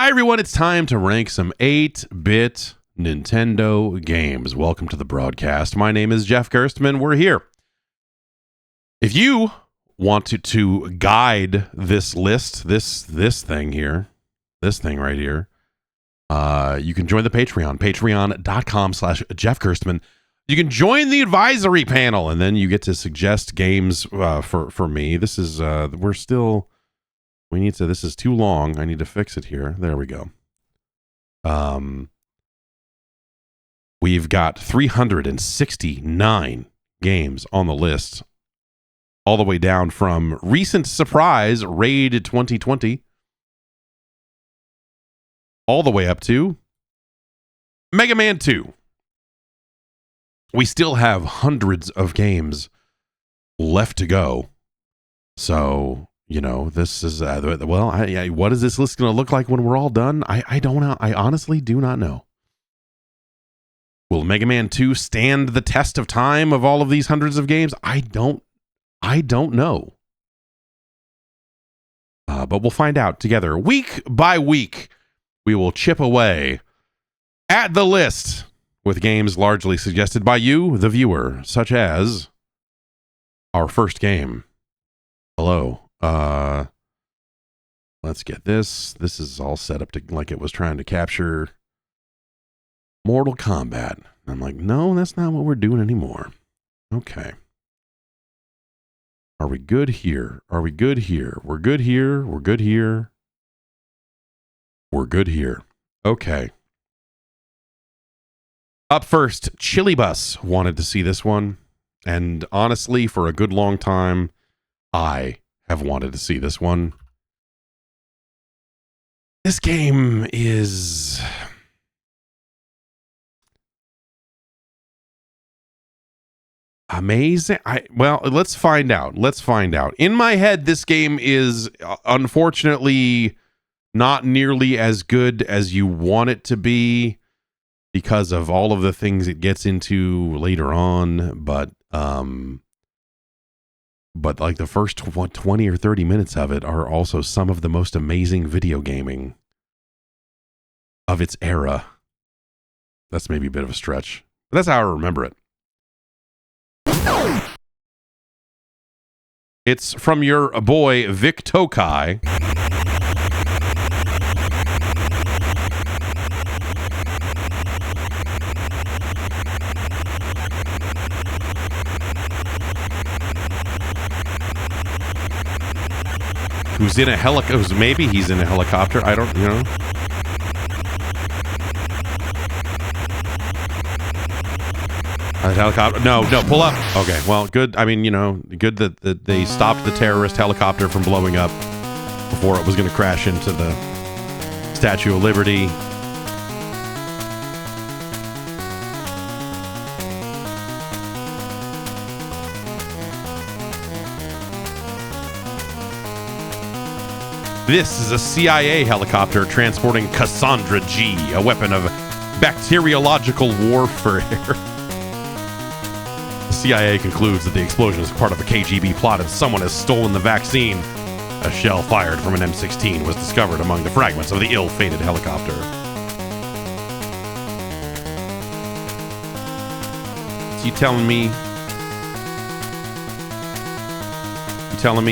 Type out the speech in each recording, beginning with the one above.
Hi everyone, it's time to rank some 8-bit Nintendo games. Welcome to the broadcast. My name is Jeff Gerstmann. We're here. If you want to guide this list, this thing here, this thing right here, you can join the Patreon, patreon.com/Jeff Gerstmann. You can join the advisory panel, and then you get to suggest games for me. This is this is too long. I need to fix it here. There we go. We've got 369 games on the list, all the way down from recent surprise Raid 2020, all the way up to Mega Man 2. We still have hundreds of games left to go. So, you know, this is, what is this list going to look like when we're all done? I don't know. I honestly do not know. Will Mega Man 2 stand the test of time of all of these hundreds of games? I don't know. But we'll find out together. Week by week, we will chip away at the list with games largely suggested by you, the viewer, such as our first game. Hello. Let's get this. This is all set up to like it was trying to capture Mortal Kombat. I'm like, no, that's not what we're doing anymore. Okay. Are we good here? Are we good here? We're good here. We're good here. We're good here. Okay. Up first, Chili Bus wanted to see this one. And honestly, for a good long time, I have wanted to see this one. This game is amazing. Let's find out. In my head, this game is unfortunately not nearly as good as you want it to be because of all of the things it gets into later on, but like the first 20 or 30 minutes of it are also some of the most amazing video gaming of its era. That's maybe a bit of a stretch, but that's how I remember it. It's from your boy, Vic Tokai. Who's in a helicopter? Maybe he's in a helicopter. I don't, you know. A helicopter? No, pull up. Okay, well, good. I mean, you know, good that they stopped the terrorist helicopter from blowing up before it was going to crash into the Statue of Liberty. This is a CIA helicopter transporting Cassandra G, a weapon of bacteriological warfare. The CIA concludes that the explosion is part of a KGB plot and someone has stolen the vaccine. A shell fired from an M16 was discovered among the fragments of the ill-fated helicopter. So you telling me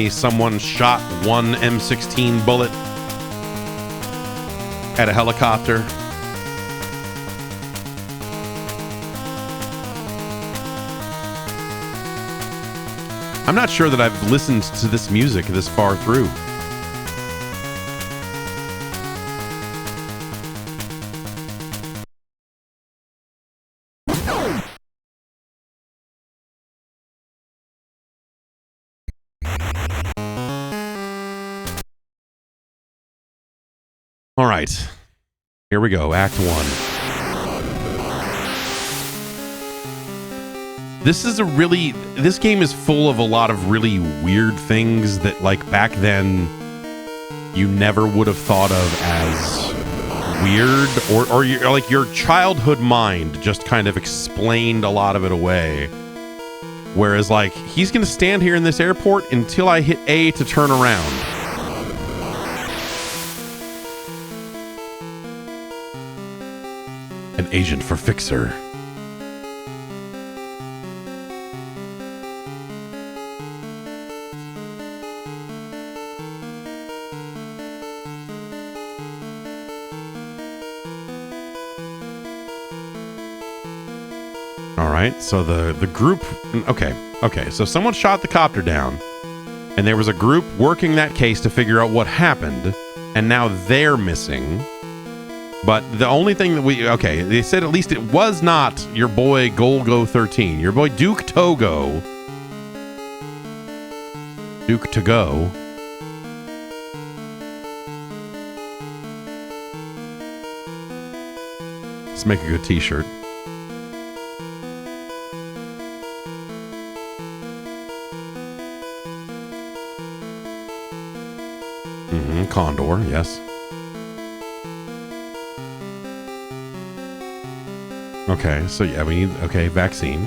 someone shot one M16 bullet at a helicopter? I'm not sure that I've listened to this music this far through. All right, here we go, Act 1. This game is full of a lot of really weird things that, like, back then you never would have thought of as weird, or your childhood mind just kind of explained a lot of it away. Whereas, like, he's going to stand here in this airport until I hit A to turn around. An agent for Fixer. All right, so the group... Okay, so someone shot the copter down, and there was a group working that case to figure out what happened, and now they're missing. But the only thing that they said at least it was not your boy Golgo 13. Your boy Duke Togo. Duke Togo. Let's make a good t-shirt. Condor, yes. Okay, so yeah, we need, vaccine.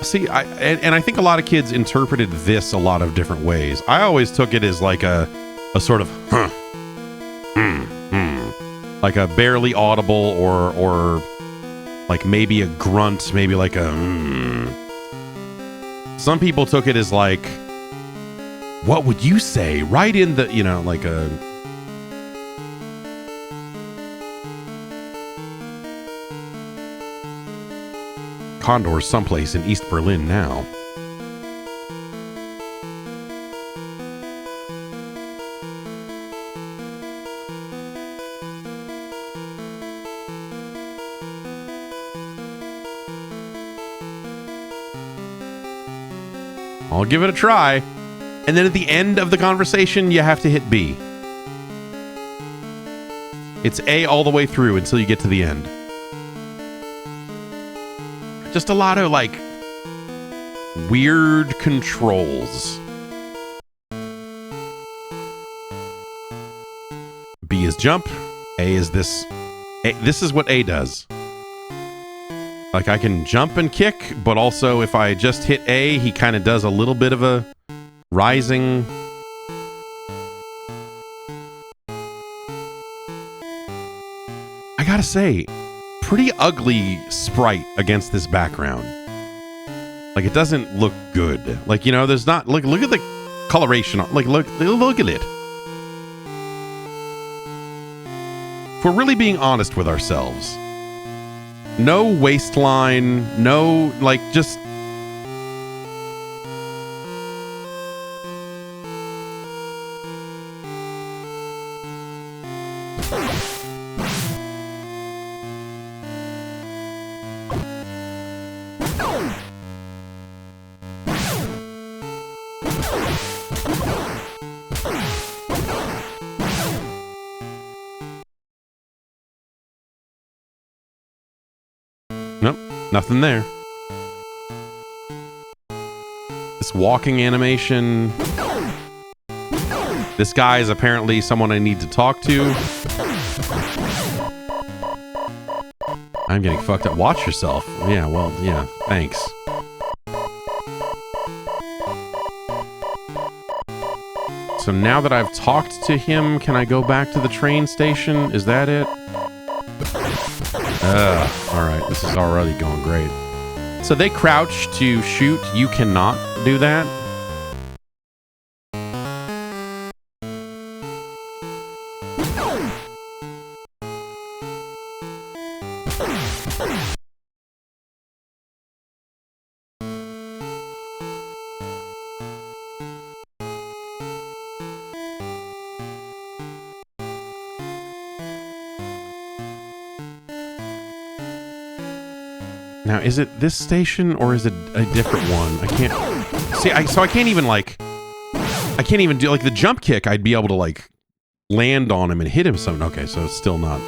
See, I think a lot of kids interpreted this a lot of different ways. I always took it as like a sort of, like a barely audible or like maybe a grunt, maybe like a Some people took it as like, what would you say? Right in the, like a... Condor's someplace in East Berlin now. I'll give it a try. And then at the end of the conversation, you have to hit B. It's A all the way through until you get to the end. Just a lot of, like, weird controls. B is jump. A is this. This is what A does. Like, I can jump and kick, but also if I just hit A, he kind of does a little bit of a rising. I gotta say, pretty ugly sprite against this background. Like, it doesn't look good. Like, there's not... Look at the coloration. Like, look at it. If we're really being honest with ourselves... No waistline, no, like, just... Nope, nothing there. This walking animation. This guy is apparently someone I need to talk to. I'm getting fucked up. Watch yourself. Yeah, well, yeah, thanks. So now that I've talked to him, can I go back to the train station? Is that it? Alright, this is already going great. So they crouch to shoot. You cannot do that. Now, is it this station or is it a different one? I can't see. So I can't even I can't even do like the jump kick. I'd be able to like land on him and hit him. Something. Okay, so it's still not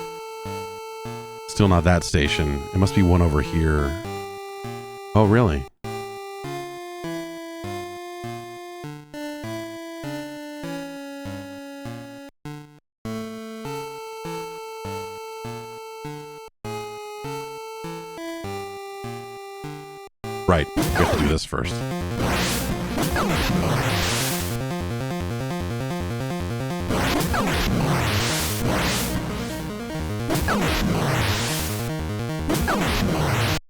that station. It must be one over here. Oh, really? Right, we have to do this first.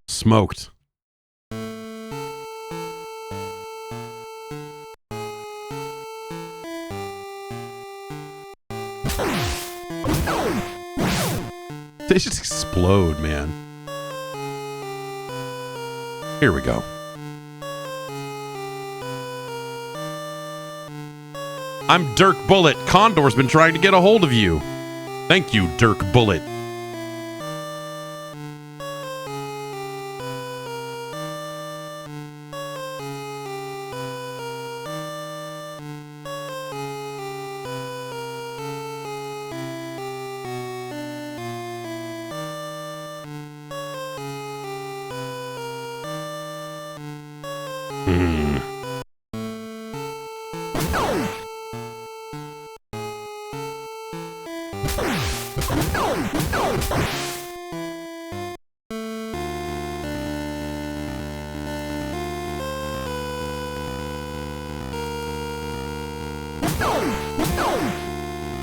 Smoked. They just explode, man. Here we go. I'm Dirk Bullet. Condor's been trying to get a hold of you. Thank you, Dirk Bullet.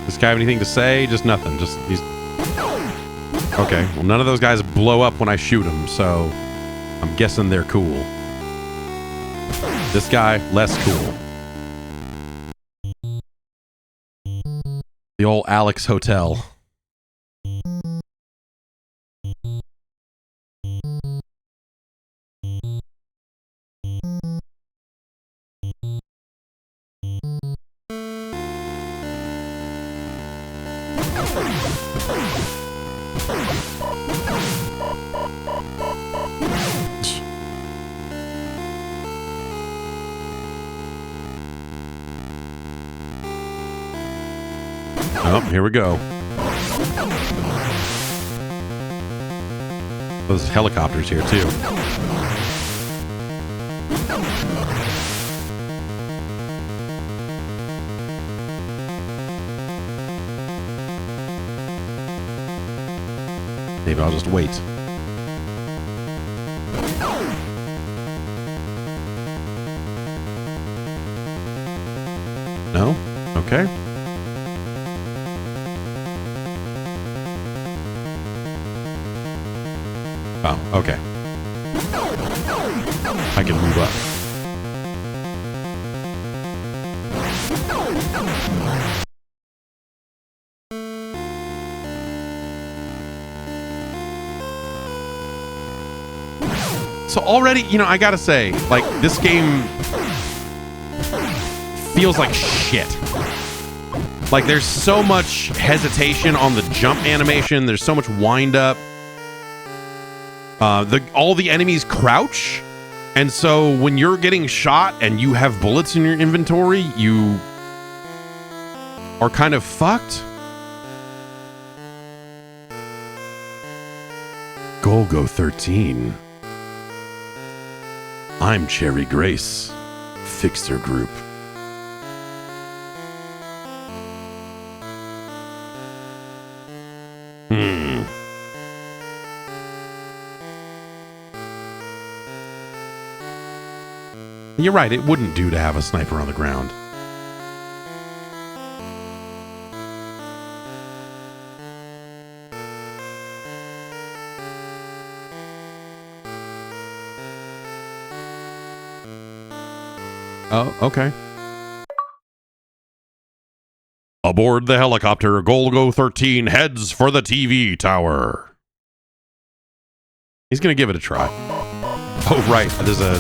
Does this guy have anything to say? Just nothing. Just these. Okay. Well, none of those guys blow up when I shoot them, so I'm guessing they're cool. This guy, less cool. The old Alex Hotel. Oh, here we go. Those helicopters here, too. Maybe I'll just wait. No? Okay. Oh, okay. I can move up. So already, you know, I gotta say, like, this game feels like shit. Like, there's so much hesitation on the jump animation. There's so much wind up. All the enemies crouch, and so when you're getting shot and you have bullets in your inventory, you are kind of fucked. Golgo 13. I'm Cherry Grace, Fixer Group. You're right, it wouldn't do to have a sniper on the ground. Oh, okay. Aboard the helicopter, Golgo 13 heads for the TV tower. He's gonna give it a try. Oh, right, there's a...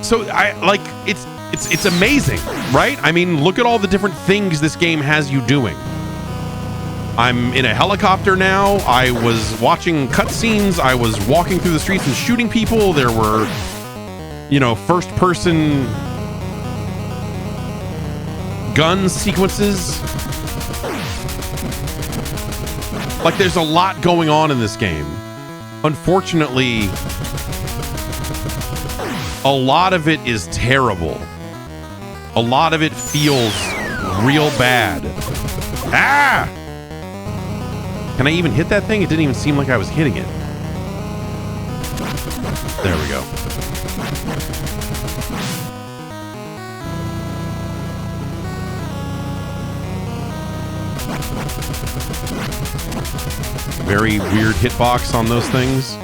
So I like it's amazing, right? I mean, look at all the different things this game has you doing. I'm in a helicopter now. I was watching cutscenes. I was walking through the streets and shooting people. There were, you know, first-person gun sequences. Like, there's a lot going on in this game. Unfortunately, a lot of it is terrible. A lot of it feels real bad. Ah! Can I even hit that thing? It didn't even seem like I was hitting it. There we go. very weird hitbox on those things.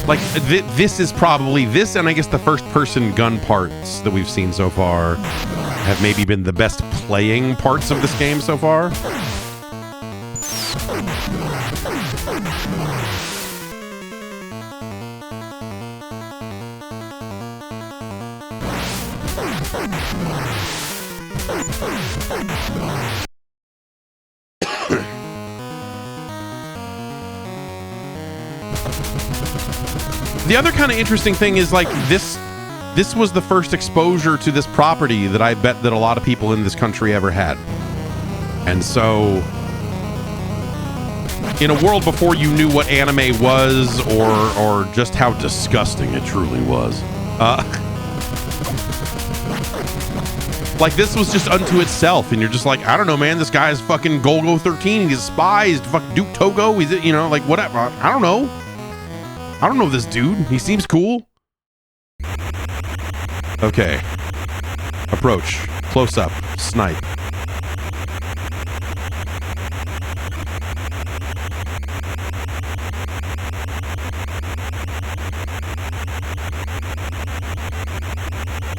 Like, this is probably, this and I guess the first-person gun parts that we've seen so far have maybe been the best playing parts of this game so far. The other kind of interesting thing is, like, this was the first exposure to this property that I bet that a lot of people in this country ever had. And so, in a world before you knew what anime was or just how disgusting it truly was, like, this was just unto itself, and you're just like, I don't know, man, this guy is fucking Golgo 13, he's a spy, he's fucking Duke Togo, he's, you know, like, whatever, I don't know. I don't know this dude. He seems cool. Okay. Approach. Close up. Snipe.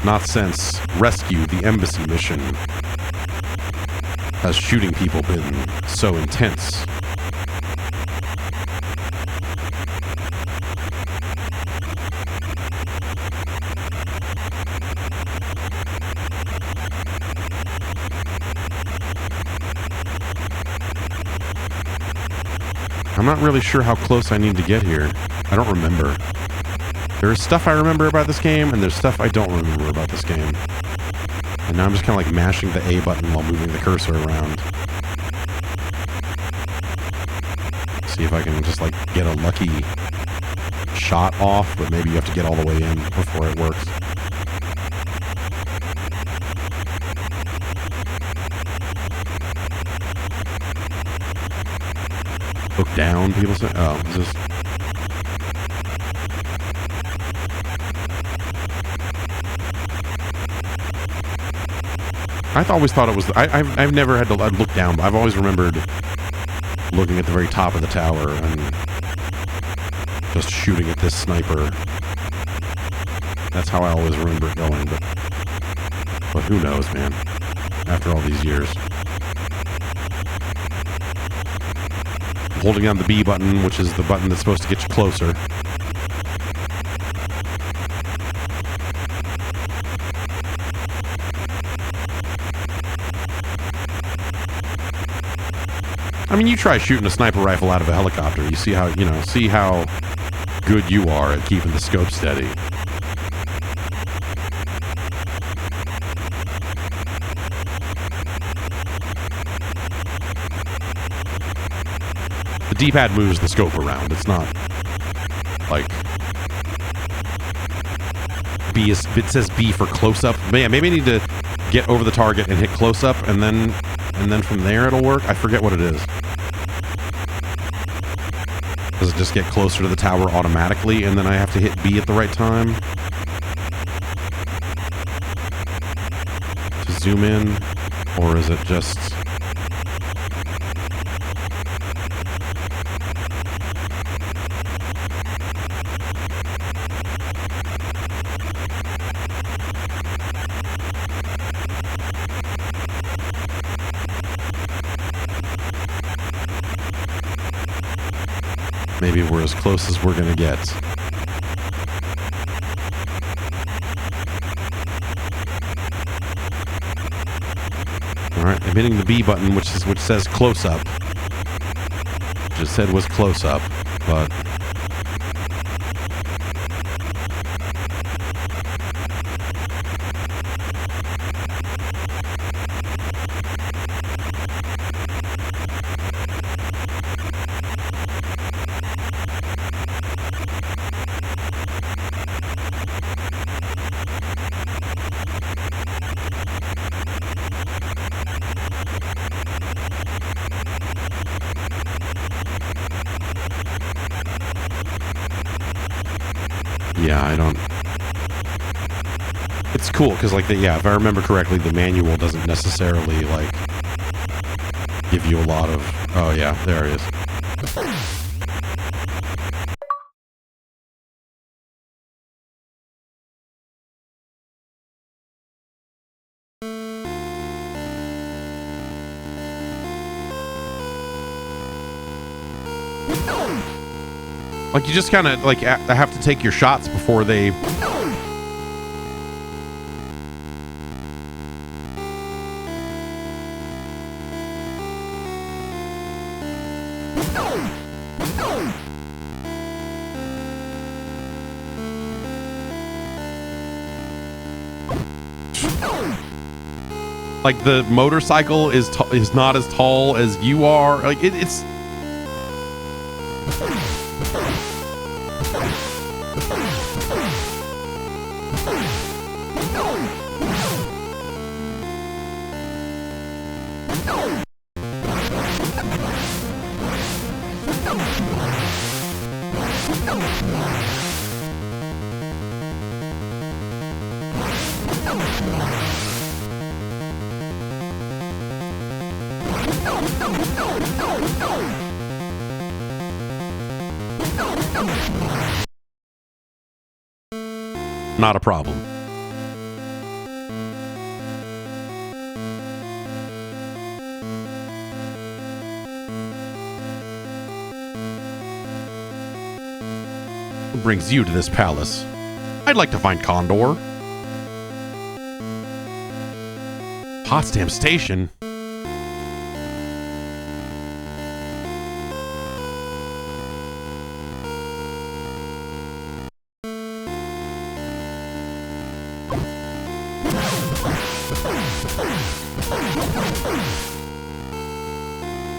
Not since rescue the embassy mission has shooting people been so intense. I'm not really sure how close I need to get here. I don't remember. There's stuff I remember about this game, and there's stuff I don't remember about this game. And now I'm just kind of like mashing the A button while moving the cursor around. See if I can just like get a lucky shot off, but maybe you have to get all the way in before it works. Look down, people say. Oh, is this? I always thought it was. I've never had to look down, but I've always remembered looking at the very top of the tower and just shooting at this sniper. That's how I always remember it going. But who knows, man? After all these years. Holding down the B button, which is the button that's supposed to get you closer. I mean, you try shooting a sniper rifle out of a helicopter, you see how, see how good you are at keeping the scope steady. The D-pad moves the scope around. It's not like B is. It says B for close-up. But yeah, maybe I need to get over the target and hit close-up, and then from there it'll work. I forget what it is. Does it just get closer to the tower automatically, and then I have to hit B at the right time to zoom in, or is it just? Maybe we're as close as we're going to get. Alright, I'm hitting the B button, which says close up. Just said was close up, but Yeah, I don't... It's cool, because, like, if I remember correctly, the manual doesn't necessarily, like, give you a lot of... Oh, yeah, there it is. Like, you just kind of, like, have to take your shots before they... Like, the motorcycle is not as tall as you are. Like, it's... Not a problem. What brings you to this palace? I'd like to find Condor. Potsdam Station?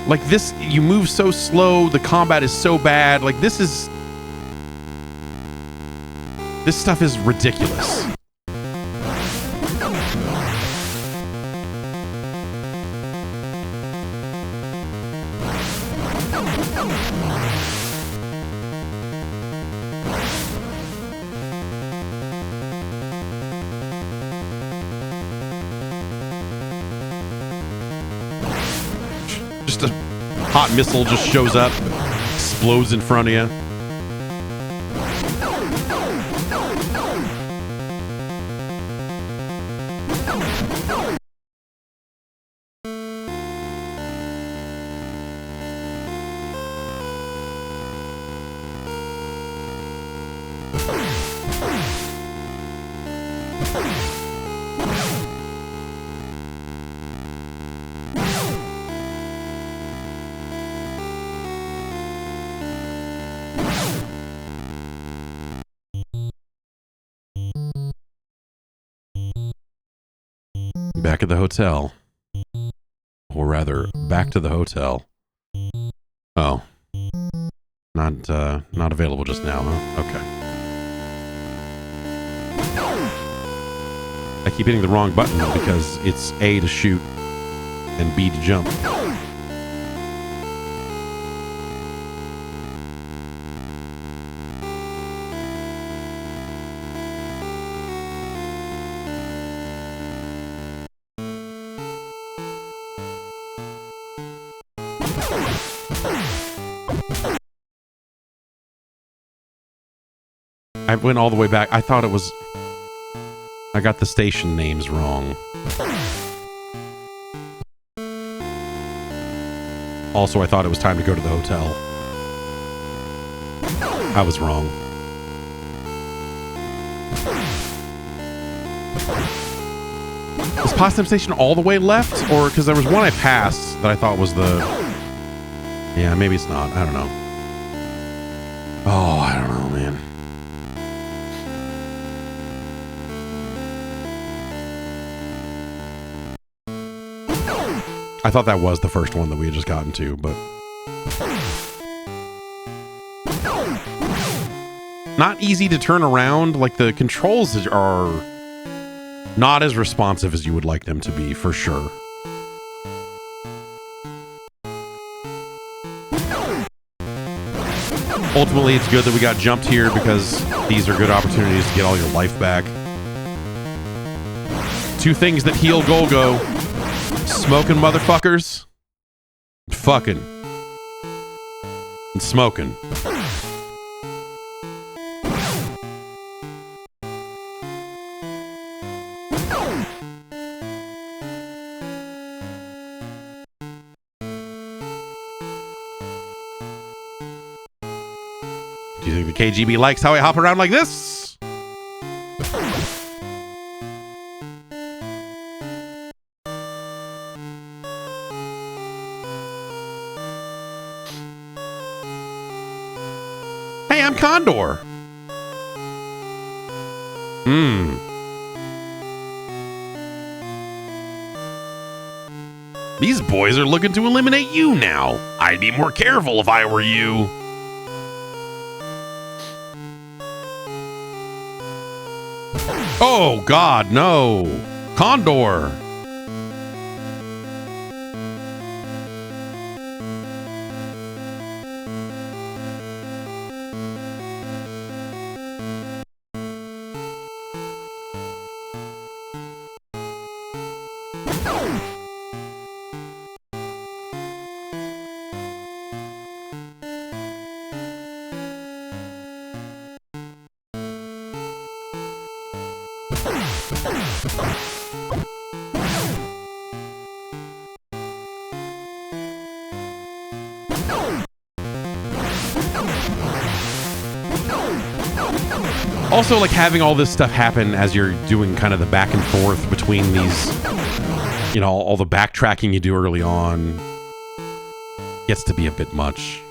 Like, this, you move so slow, the combat is so bad. Like, this stuff is ridiculous. Just a hot missile just shows up, explodes in front of you. Back at the hotel. Or rather, back to the hotel. Oh. Not available just now, huh? Okay. I keep hitting the wrong button because it's A to shoot and B to jump. I went all the way back. I thought it was... I got the station names wrong. Also, I thought it was time to go to the hotel. I was wrong. Is Potsdam Station all the way left? Or, because there was one I passed that I thought was the... Yeah, maybe it's not. I don't know. Oh, I don't know, man. I thought that was the first one that we had just gotten to, but... Not easy to turn around. Like, the controls are not as responsive as you would like them to be, for sure. Ultimately, it's good that we got jumped here because these are good opportunities to get all your life back. Two things that heal Golgo. Smoking motherfuckers. Fucking. And smoking. Do you think the KGB likes how I hop around like this? Hey, I'm Condor. These boys are looking to eliminate you now. I'd be more careful if I were you. Oh, God, no. Condor. Also, like, having all this stuff happen as you're doing kind of the back and forth between these, you know, all the backtracking you do early on gets to be a bit much.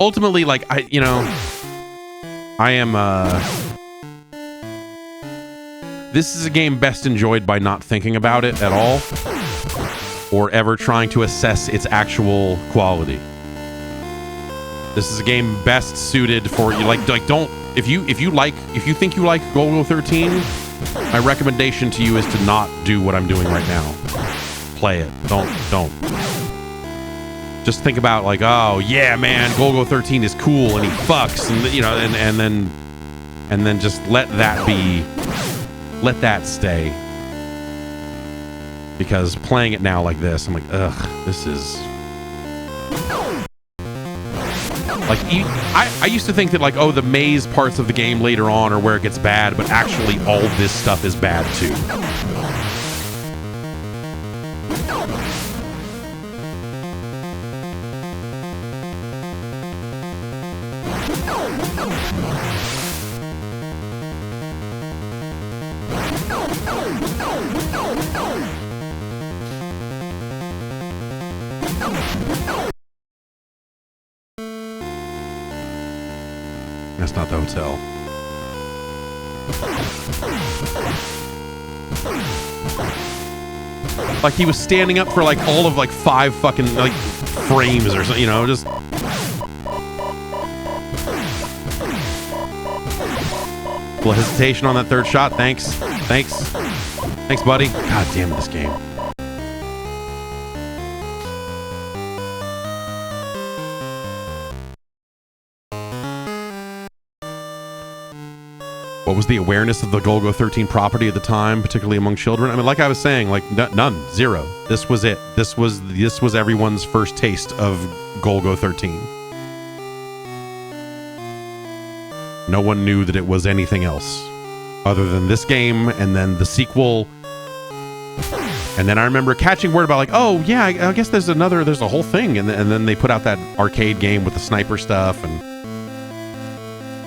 Ultimately, like, I am, this is a game best enjoyed by not thinking about it at all or ever trying to assess its actual quality. This is a game best suited for you. Like don't if you think you like Golgo 13, my recommendation to you is to not do what I'm doing right now. Play it. Don't. Just think about like, oh yeah, man, Golgo 13 is cool and he fucks and you know and then just let that stay. Because playing it now like this, I'm like, ugh, this is. Like, I used to think that, like, oh, the maze parts of the game later on are where it gets bad, but actually all this stuff is bad, too. That's not the hotel. Like he was standing up for like all of like 5 fucking like frames or something, you know, just. A little hesitation on that third shot. Thanks, buddy. God damn it, this game. What was the awareness of the Golgo 13 property at the time, particularly among children? I mean, like I was saying, like none, zero. This was it. This was everyone's first taste of Golgo 13. No one knew that it was anything else other than this game and then the sequel. And then I remember catching word about like, oh yeah, I guess there's a whole thing. And then they put out that arcade game with the sniper stuff.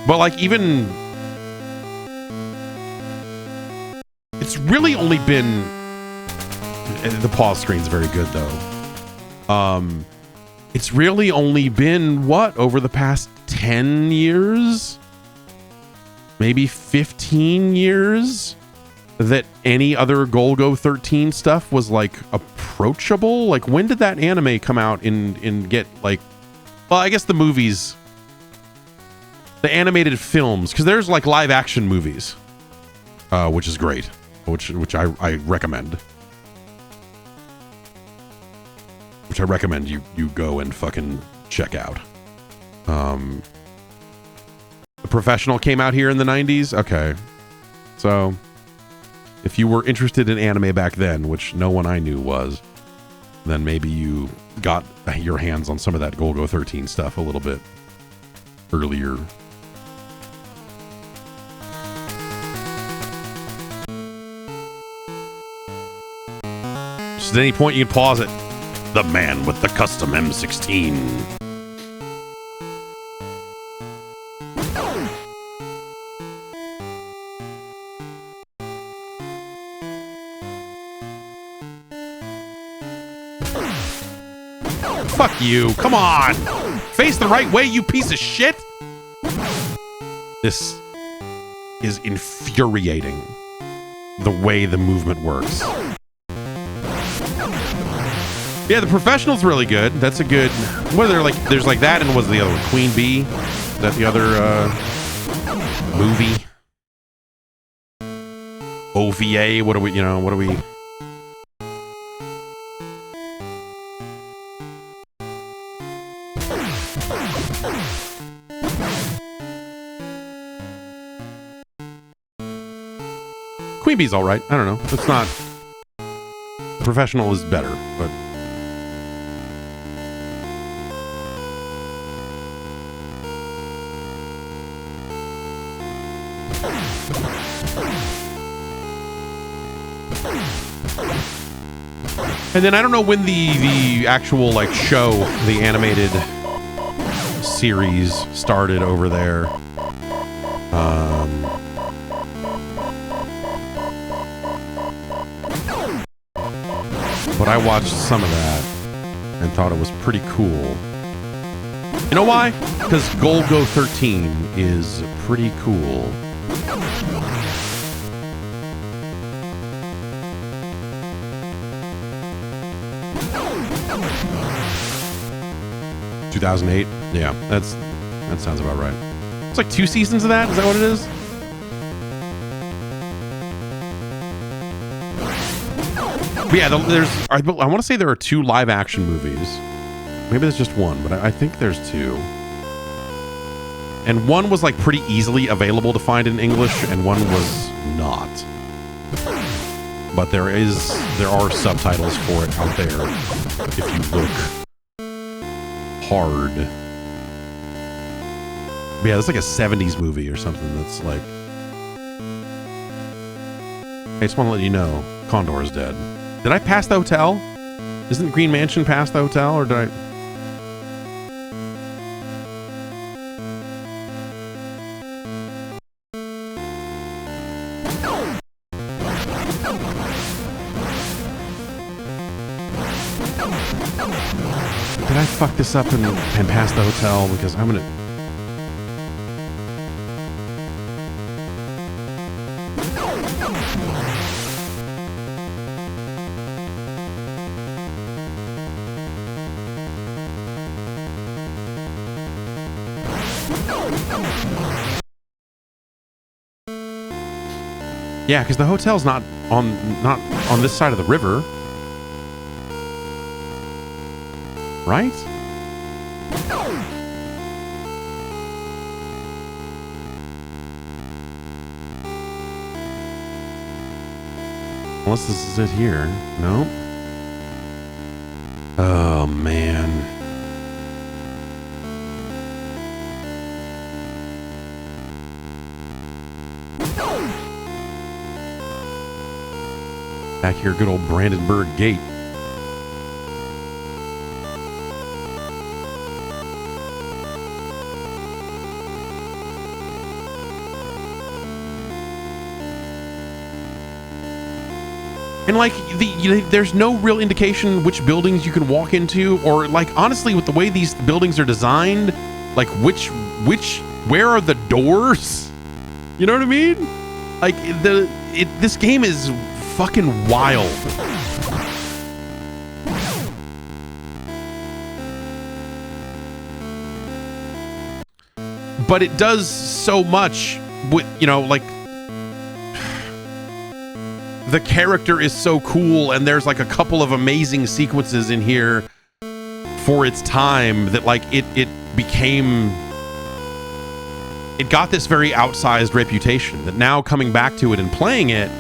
But like even... It's really only been... The pause screen's very good, though. It's really only been, what, over the past 10 years? Maybe 15 years? That any other Golgo 13 stuff was, like, approachable? Like, when did that anime come out and get, like... Well, I guess the movies... The animated films, because there's, like, live-action movies. Which is great. Which I recommend. Which I recommend you go and fucking check out. The Professional came out here in the 90s. Okay. So if you were interested in anime back then, which no one I knew was, then maybe you got your hands on some of that Golgo 13 stuff a little bit earlier. Just at any point you can pause it. The man with the custom M16. Fuck you. Come on. Face the right way, you piece of shit. This is infuriating. The way the movement works. Yeah, The Professional's really good. That's a good... What are there like... There's like that, and what's the other one? Queen Bee? Is that the other movie? OVA? What are we... You know, what are we... Queen Bee's all right. I don't know. It's not... Professional is better, but... And then I don't know when the actual like show, the animated series started over there. But I watched some of that and thought it was pretty cool. You know why? Because Golgo 13 is pretty cool. ...2008? Yeah, that sounds about right. It's like 2 seasons of that? Is that what it is? But yeah, I want to say there are 2 live-action movies. Maybe there's just one, but I think there's 2. And one was like pretty easily available to find in English, and one was not. But there are subtitles for it out there if you look hard. But yeah, it's like a 70s movie or something that's like... I just want to let you know, Condor is dead. Did I pass the hotel? Isn't Green Mansion past the hotel, or did I... Did I fuck this up and pass the hotel? Because I'm gonna... Yeah, because the hotel's not on this side of the river. Right? Unless this is it here. No? Oh, man. Back here, good old Brandenburg Gate. And like there's no real indication which buildings you can walk into, or like honestly with the way these buildings are designed, like where are the doors? You know what I mean? Like this game is fucking wild. But it does so much with, you know, like the character is so cool, and there's like a couple of amazing sequences in here for its time that like it became, it got this very outsized reputation that now coming back to it and playing it,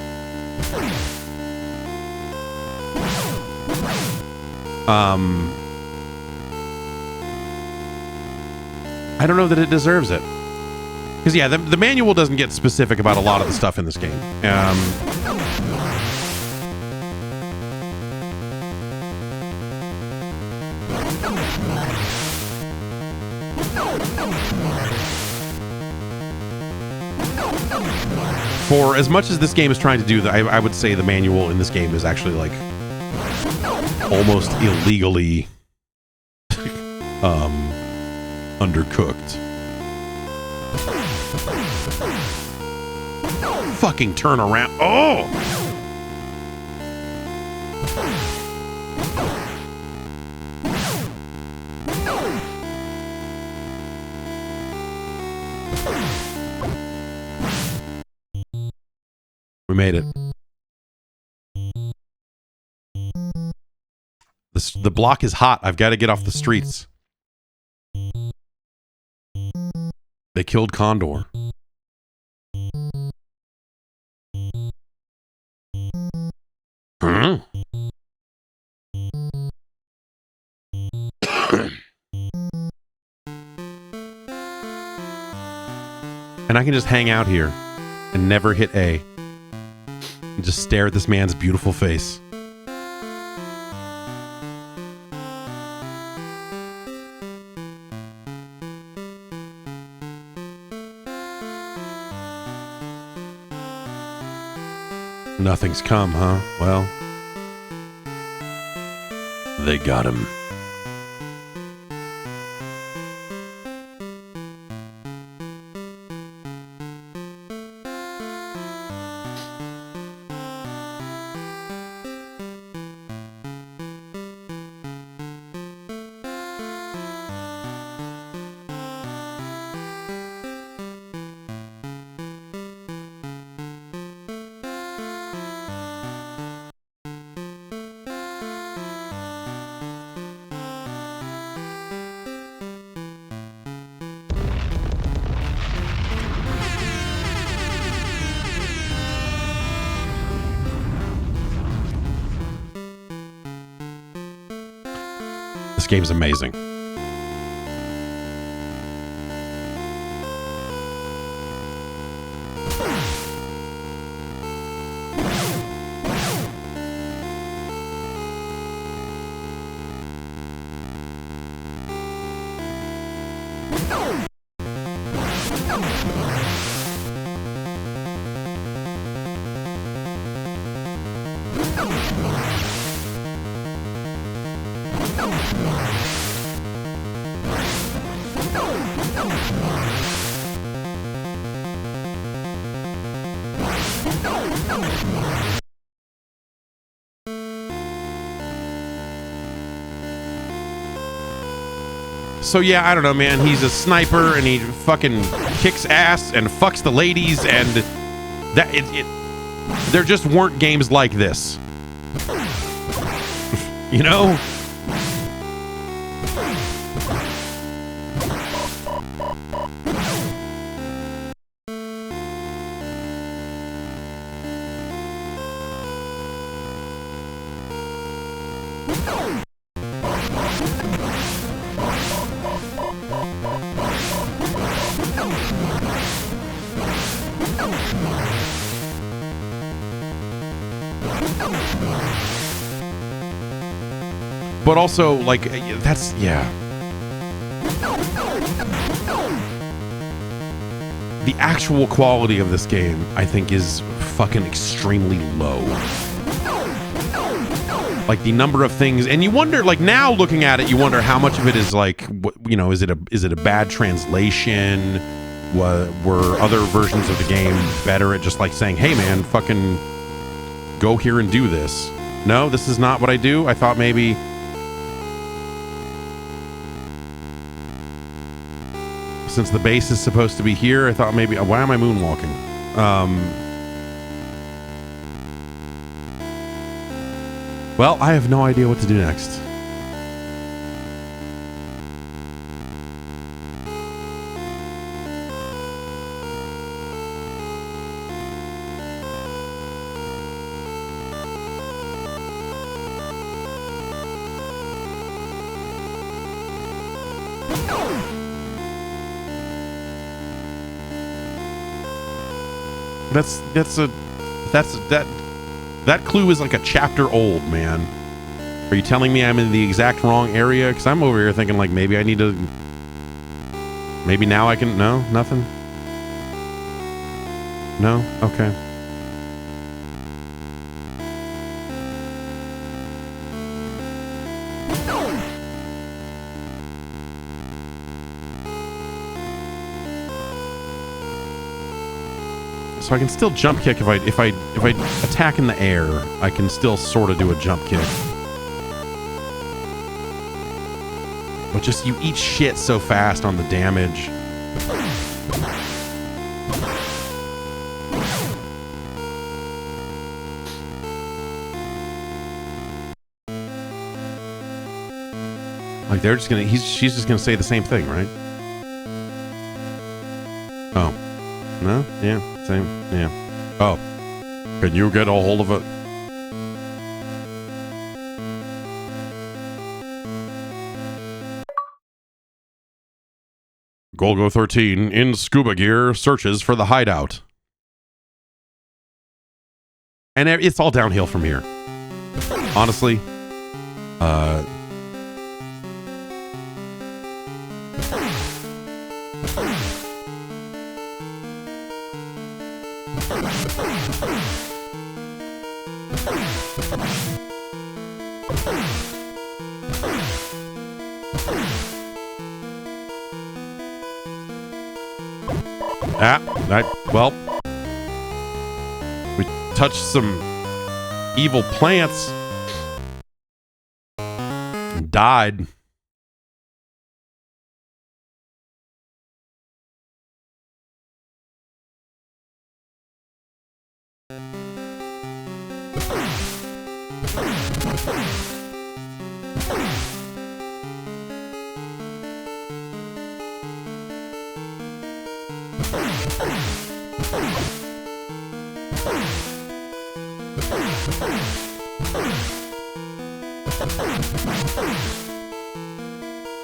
I don't know that it deserves it. Because yeah, the manual doesn't get specific about a lot of the stuff in this game. For as much as this game is trying to do, I would say the manual in this game is actually like almost illegally undercooked. Fucking turn around. Oh! We made it. The block is hot. I've got to get off the streets. They killed Condor. Huh? And I can just hang out here and never hit A. And just stare at this man's beautiful face. Nothing's come, huh? Well, they got him. This game's amazing. So yeah, I don't know, man. He's a sniper and he fucking kicks ass and fucks the ladies, and that there just weren't games like this. You know? But also, like, that's, yeah. The actual quality of this game, I think, is fucking extremely low. Like, the number of things, and you wonder, like, now looking at it, you wonder how much of it is, like, you know, is it a bad translation? Were other versions of the game better at just, like, saying, hey, man, fucking go here and do this? No, this is not what I do? I thought maybe... Since the base is supposed to be here, I thought maybe... Why am I moonwalking? Well, I have no idea what to do next. that clue is like a chapter old, man. Are you telling me I'm in the exact wrong area? Because I'm over here thinking like maybe I need to. Maybe now I can. No, nothing. No, okay. So I can still jump kick if I attack in the air. I can still sort of do a jump kick. But just you eat shit so fast on the damage. Like they're just gonna she's just gonna say the same thing, right? Oh. No? Yeah. Same. Yeah. Oh. Can you get a hold of it? Golgo 13 in scuba gear searches for the hideout. And it's all downhill from here. Honestly. Well, we touched some evil plants and died.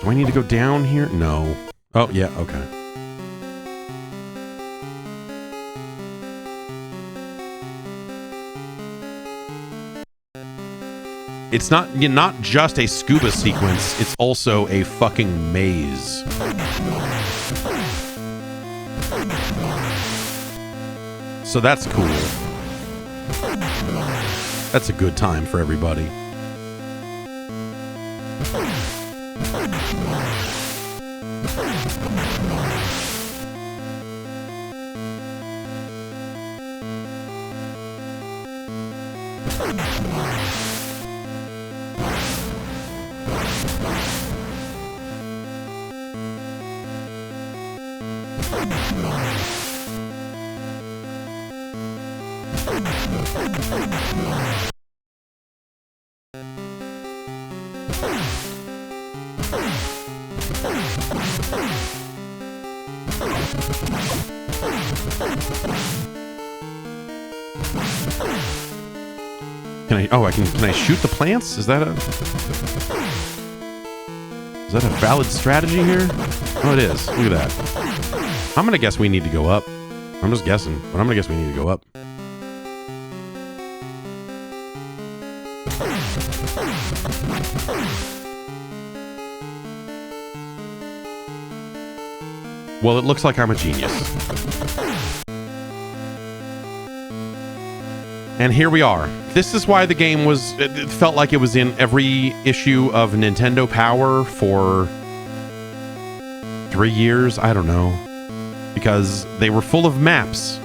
Do I need to go down here? No. Oh, yeah, okay. It's not just a scuba sequence, it's also a fucking maze. So that's cool. That's a good time for everybody. Can I shoot the plants? Is that a valid strategy here? Oh, it is. Look at that. I'm gonna guess we need to go up. I'm just guessing, but I'm gonna guess we need to go up. Well, it looks like I'm a genius. And here we are. This is why the game it felt like it was in every issue of Nintendo Power for 3 years. I don't know. Because they were full of maps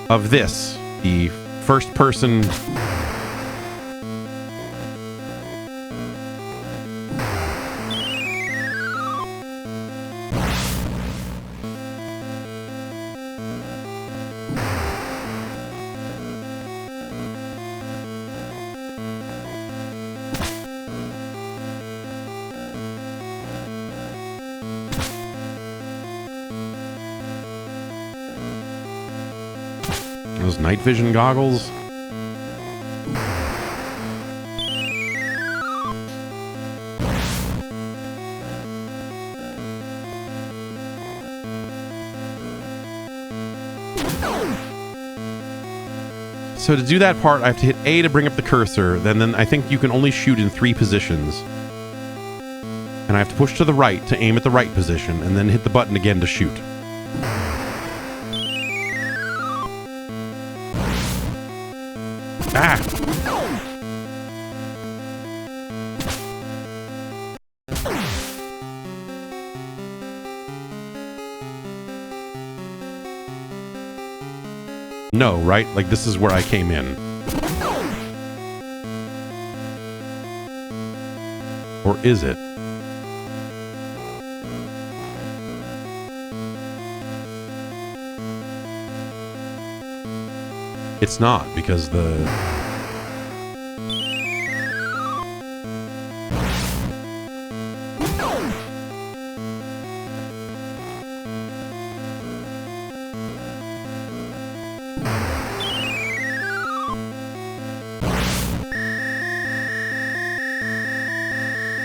of this. The first person. Those night vision goggles. So to do that part, I have to hit A to bring up the cursor. Then I think you can only shoot in 3 positions. And I have to push to the right to aim at the right position, and then hit the button again to shoot. Ah! No, right? Like, this is where I came in. Or is it? It's not, because the...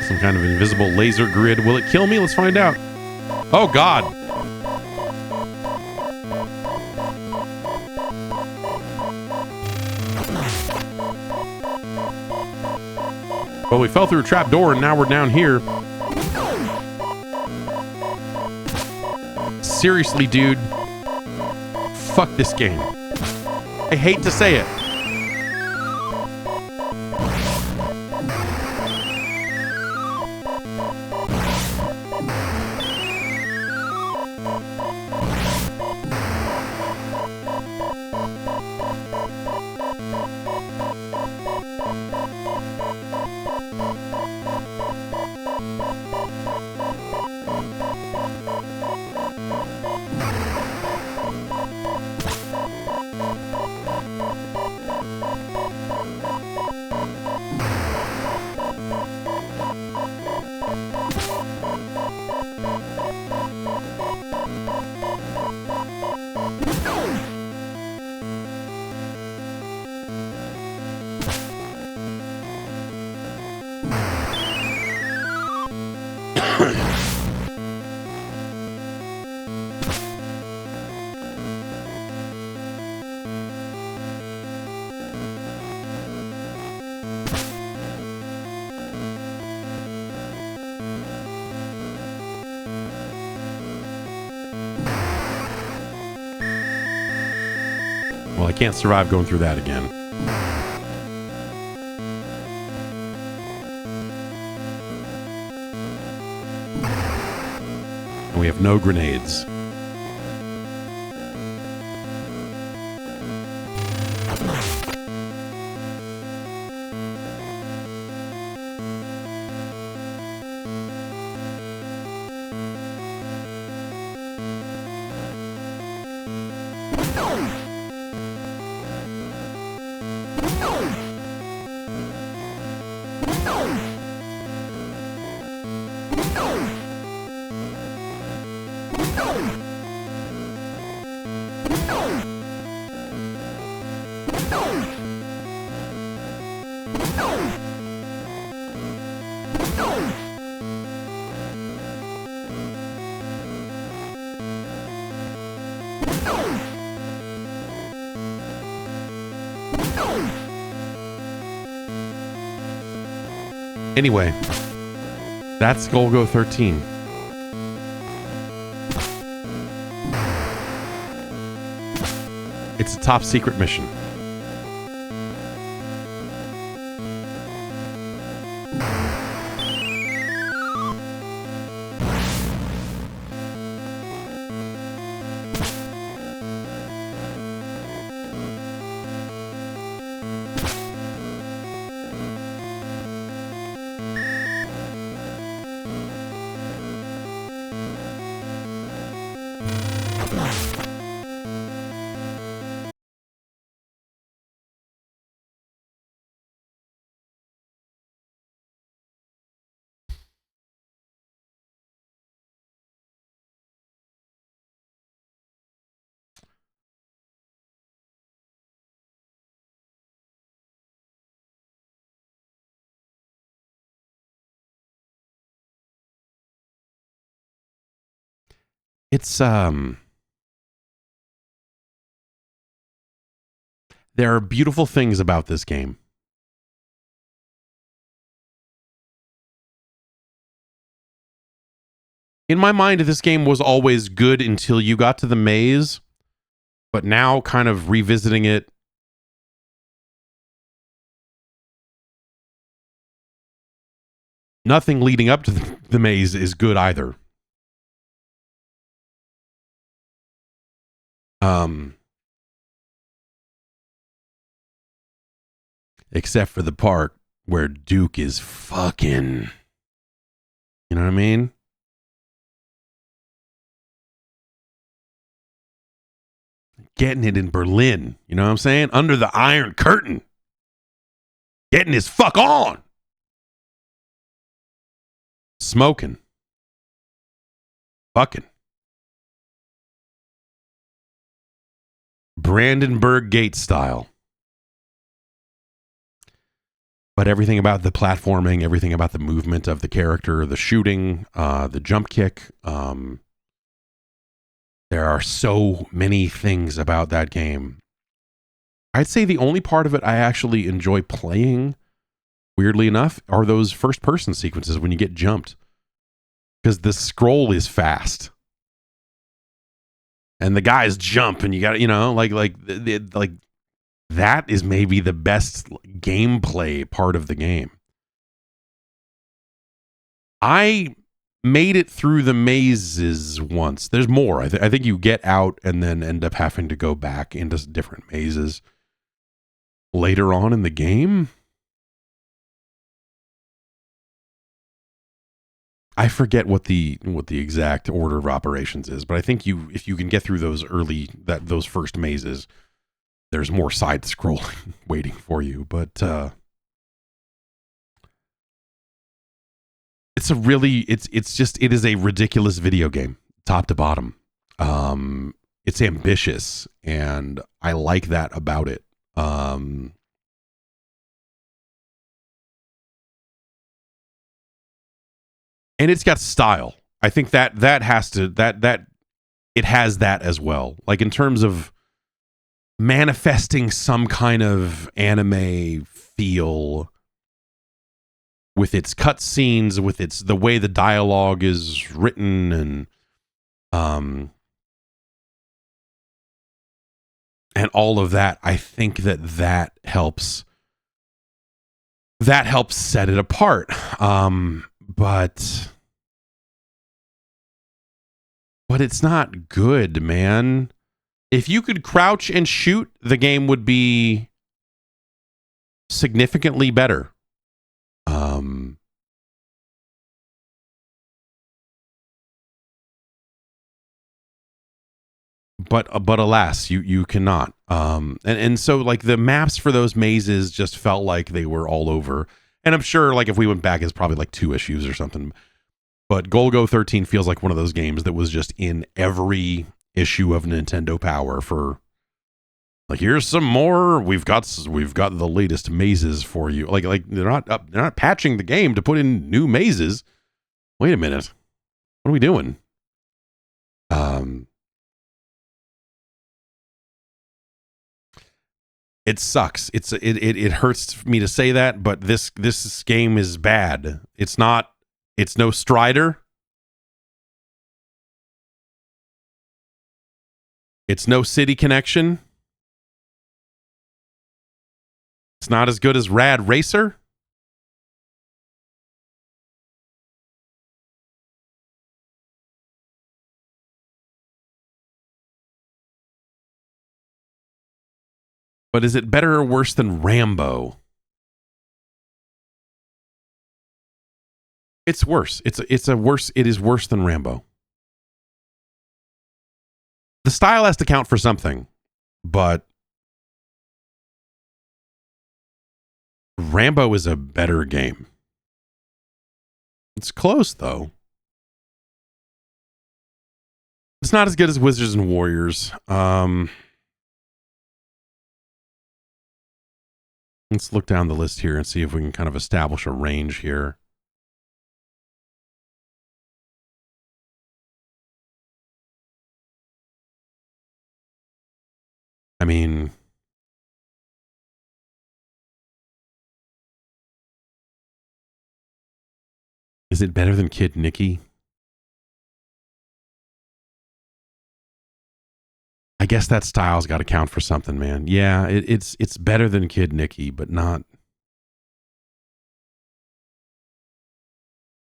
Some kind of invisible laser grid. Will it kill me? Let's find out. Oh, God. Well, we fell through a trap door and now we're down here. Seriously, dude. Fuck this game. I hate to say it. Well, I can't survive going through that again. And we have no grenades. Anyway, that's Golgo 13. It's a top secret mission. It's There are beautiful things about this game. In my mind, this game was always good until you got to the maze, but now kind of revisiting it, nothing leading up to the maze is good either. Except for the part where Duke is fucking, you know what I mean? Getting it in Berlin, you know what I'm saying? Under the Iron Curtain. Getting his fuck on. Smoking. Fucking. Brandenburg Gate style. But everything about the platforming, everything about the movement of the character, the shooting, the jump kick, there are so many things about that game. I'd say the only part of it I actually enjoy playing, weirdly enough, are those first-person sequences when you get jumped. Because the scroll is fast. And the guys jump and you got to, you know, like that is maybe the best gameplay part of the game. I made it through the mazes once. There's more. I think you get out and then end up having to go back into different mazes later on in the game. I forget what the exact order of operations is, but I think if you can get through those first mazes, there's more side scrolling waiting for you. But it is a ridiculous video game, top to bottom. It's ambitious, and I like that about it. And it's got style. I think that it has that as well. Like in terms of manifesting some kind of anime feel with its cutscenes, with the way the dialogue is written, and all of that. I think that helps set it apart. But it's not good, man. If you could crouch and shoot, the game would be significantly better. But alas, you cannot. And so like the maps for those mazes just felt like they were all over. And I'm sure like if we went back, it's probably like 2 issues or something. But Golgo 13 feels like one of those games that was just in every issue of Nintendo Power for like, here's some more. We've got the latest mazes for you. Like they're not patching the game to put in new mazes. Wait a minute. What are we doing? It sucks. It hurts me to say that, but this game is bad. It's no Strider. It's no City Connection. It's not as good as Rad Racer. But is it better or worse than Rambo? It's worse. It is worse than Rambo. The style has to count for something, but Rambo is a better game. It's close though. It's not as good as Wizards and Warriors. Let's look down the list here and see if we can kind of establish a range here. I mean, Is it better than Kid Nicky? I guess that style's got to count for something, man. Yeah, it's better than Kid Nicky, but not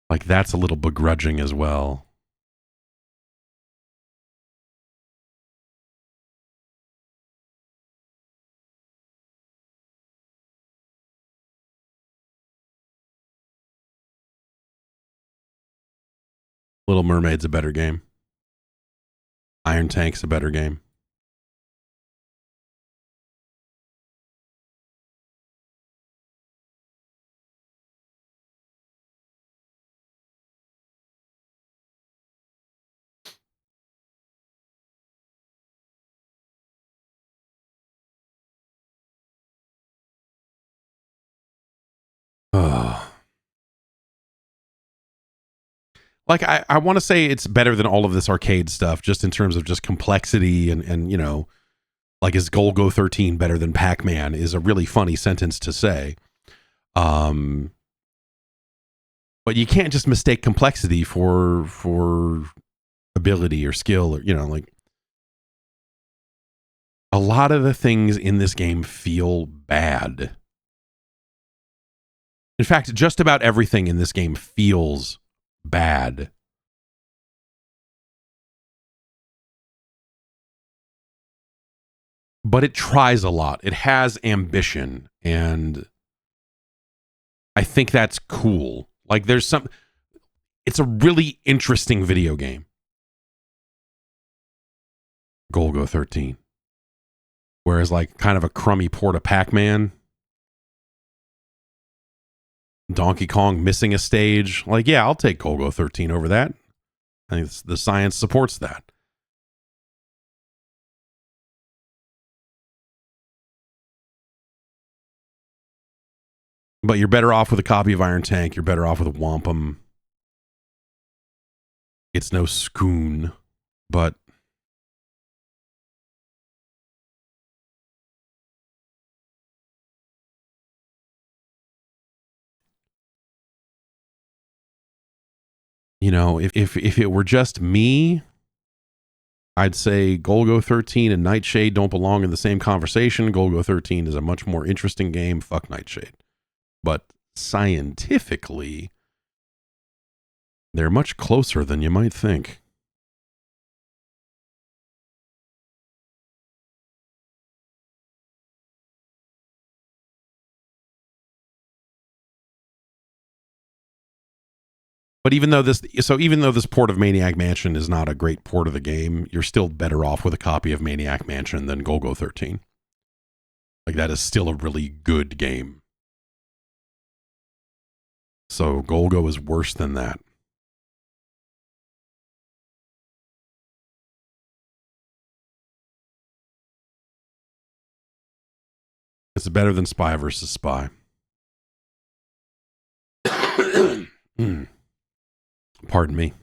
like that's a little begrudging as well. Little Mermaid's a better game. Iron Tank's a better game. Like I want to say it's better than all of this arcade stuff, just in terms of just complexity and you know, like is Golgo 13 better than Pac-Man is a really funny sentence to say. But you can't just mistake complexity for ability or skill, or you know, like a lot of the things in this game feel bad. In fact, just about everything in this game feels bad. But it tries a lot. It has ambition, and I think that's cool. Like there's some it's a really interesting video game. Golgo 13. Whereas like kind of a crummy port of Pac-Man, Donkey Kong missing a stage. Like, yeah, I'll take Golgo 13 over that. I think the science supports that. But you're better off with a copy of Iron Tank. You're better off with a Wampum. It's no Scoon, but you know, if it were just me, I'd say Golgo 13 and Nightshade don't belong in the same conversation. Golgo 13 is a much more interesting game. Fuck Nightshade. But scientifically, they're much closer than you might think. But even though this port of Maniac Mansion is not a great port of the game, you're still better off with a copy of Maniac Mansion than Golgo 13. Like that is still a really good game. So Golgo is worse than that. It's better than Spy versus Spy. Pardon me.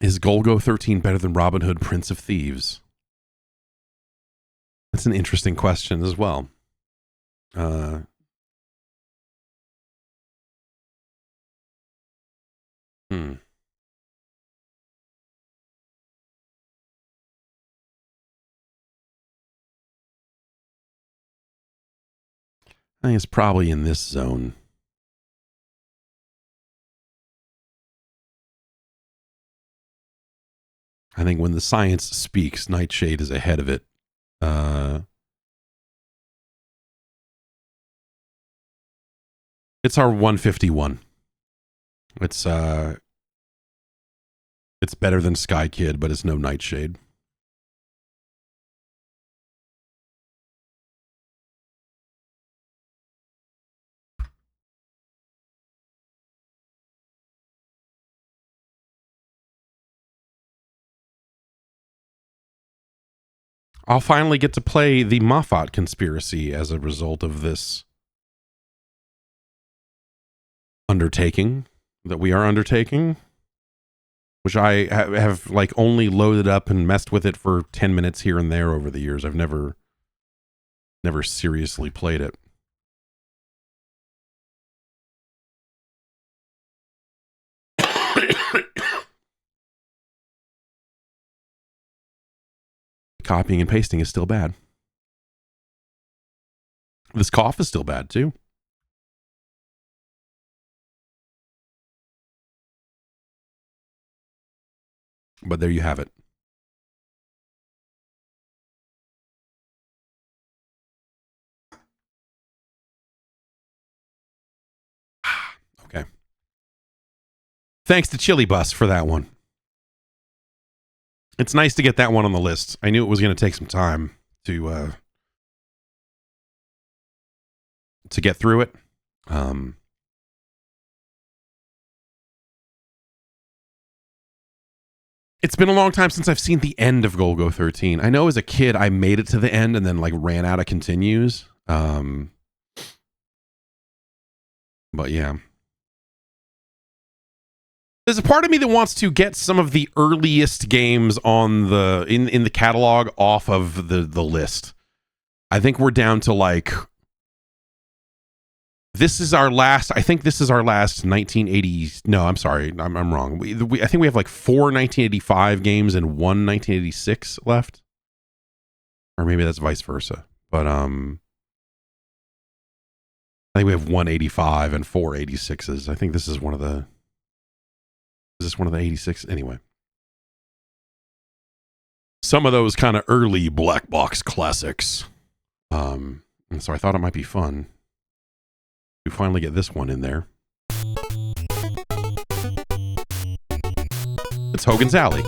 Is Golgo 13 better than Robin Hood, Prince of Thieves? That's an interesting question as well. I think it's probably in this zone. I think when the science speaks, Nightshade is ahead of it. It's our 151. It's better than Sky Kid, but it's no Nightshade. I'll finally get to play the Moffat conspiracy as a result of this undertaking that we are undertaking, which I have like only loaded up and messed with it for 10 minutes here and there over the years. I've never seriously played it. copying and pasting is still bad. This cough is still bad too. But there you have it. Okay. Thanks to Chili Bus for that one. It's nice to get that one on the list. I knew it was going to take some time to get through it. It's been a long time since I've seen the end of Golgo 13. I know as a kid I made it to the end and then like ran out of continues. But yeah. There's a part of me that wants to get some of the earliest games on the in the catalog off of the list. I think we're down to like this is our last. I think this is our last 1980s. No, I'm sorry, I'm wrong. I think we have like 4 1985 games and 1 1986 left, or maybe that's vice versa. But I think we have 185 and 4 86s. I think this is one of the. Is this one of the 86? Anyway. Some of those kind of early black box classics. And so I thought it might be fun to finally get this one in there. It's Hogan's Alley.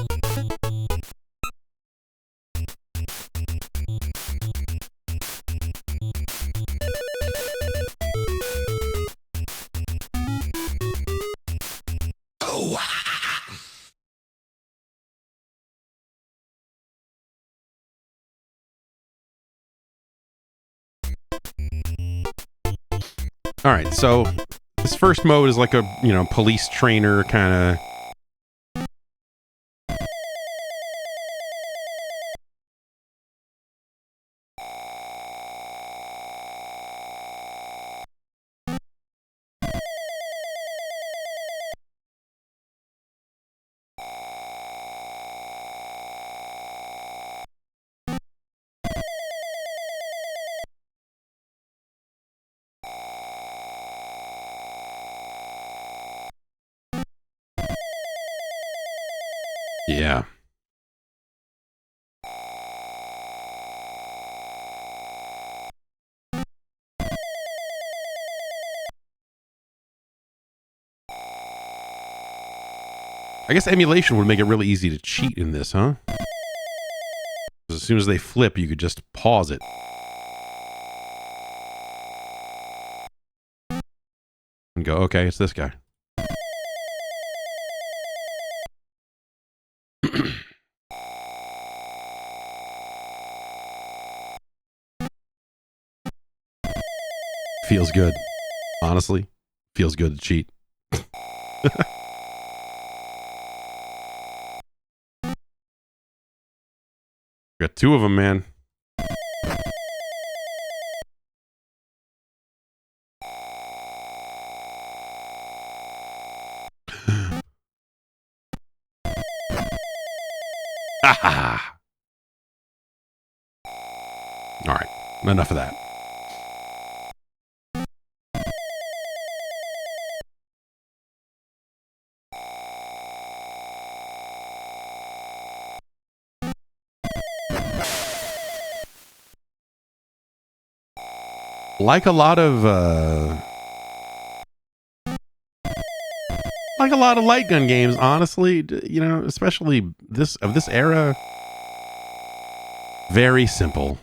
All right, so this first mode is like a, police trainer kind of. Yeah. I guess emulation would make it really easy to cheat in this, huh? As soon as they flip, you could just pause it. And go, okay, it's this guy. Feels good. Honestly, feels good to cheat. Got 2 of them, man. All right, enough of that. Like a lot of light gun games, honestly, especially this era, very simple.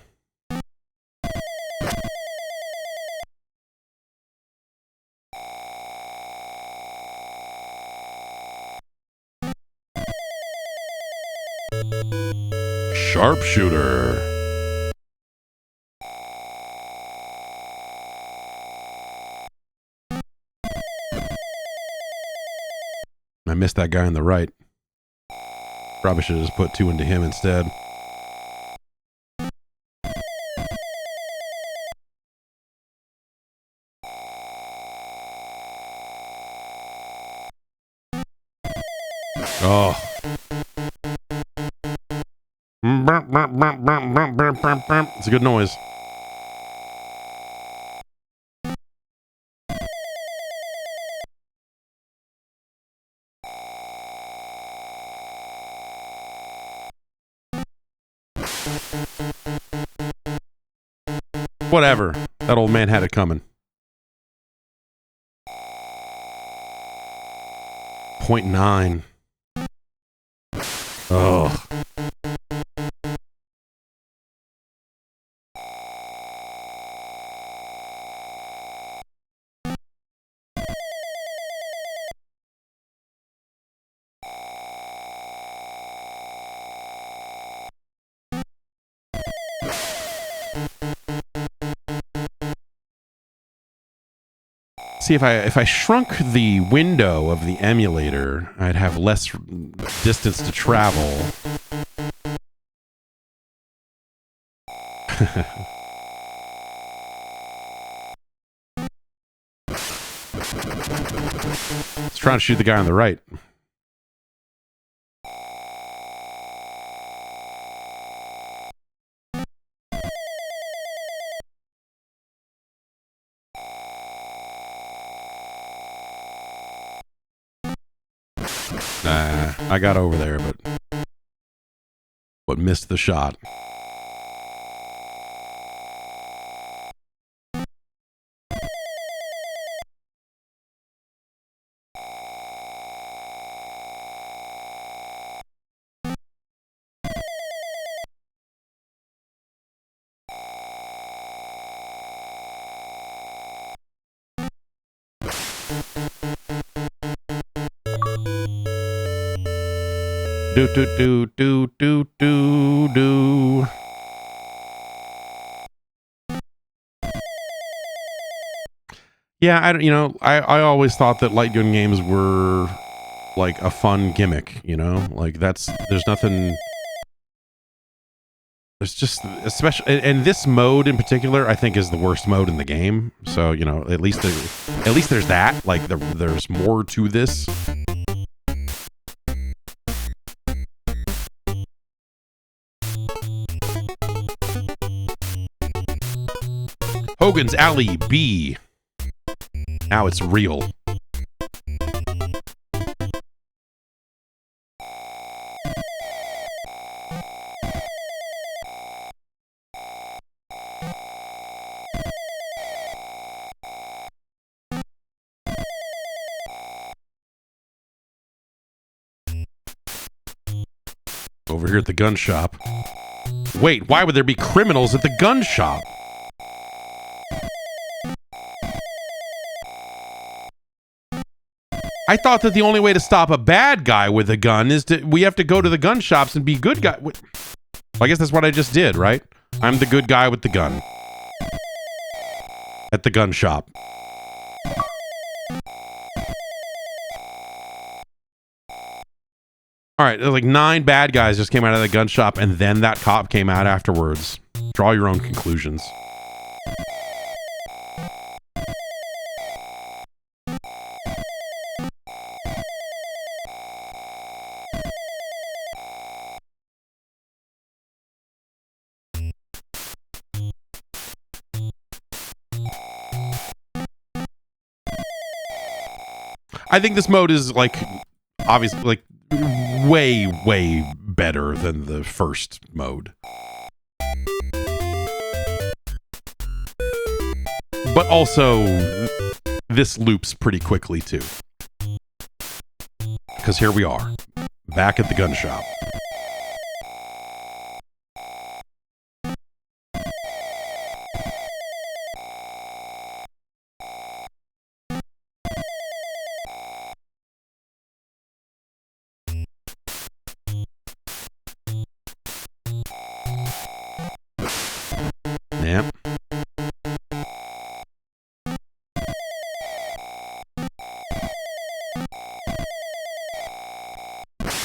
Sharpshooter. I missed that guy on the right. Probably should have just put 2 into him instead. Oh. It's a good noise. Whatever. That old man had it coming. 0.9. Oh. See, if I shrunk the window of the emulator, I'd have less distance to travel. Let's try to shoot the guy on the right. Nah, I got over there, but missed the shot. Do do do do do do do. Yeah, I always thought that light gun games were like a fun gimmick, like there's nothing. There's just especially, and this mode in particular, I think is the worst mode in the game. So at least there's that. Like there's more to this. Hogan's Alley B. Now it's real. Over here at the gun shop. Wait, why would there be criminals at the gun shop? I thought that the only way to stop a bad guy with a gun is we have to go to the gun shops and be good guy. Well, I guess that's what I just did, right? I'm the good guy with the gun. At the gun shop. All right, like 9 bad guys just came out of the gun shop, and then that cop came out afterwards. Draw your own conclusions. I think this mode is like obviously like way better than the first mode. But also this loops pretty quickly too. Because here we are, back at the gun shop. Yep.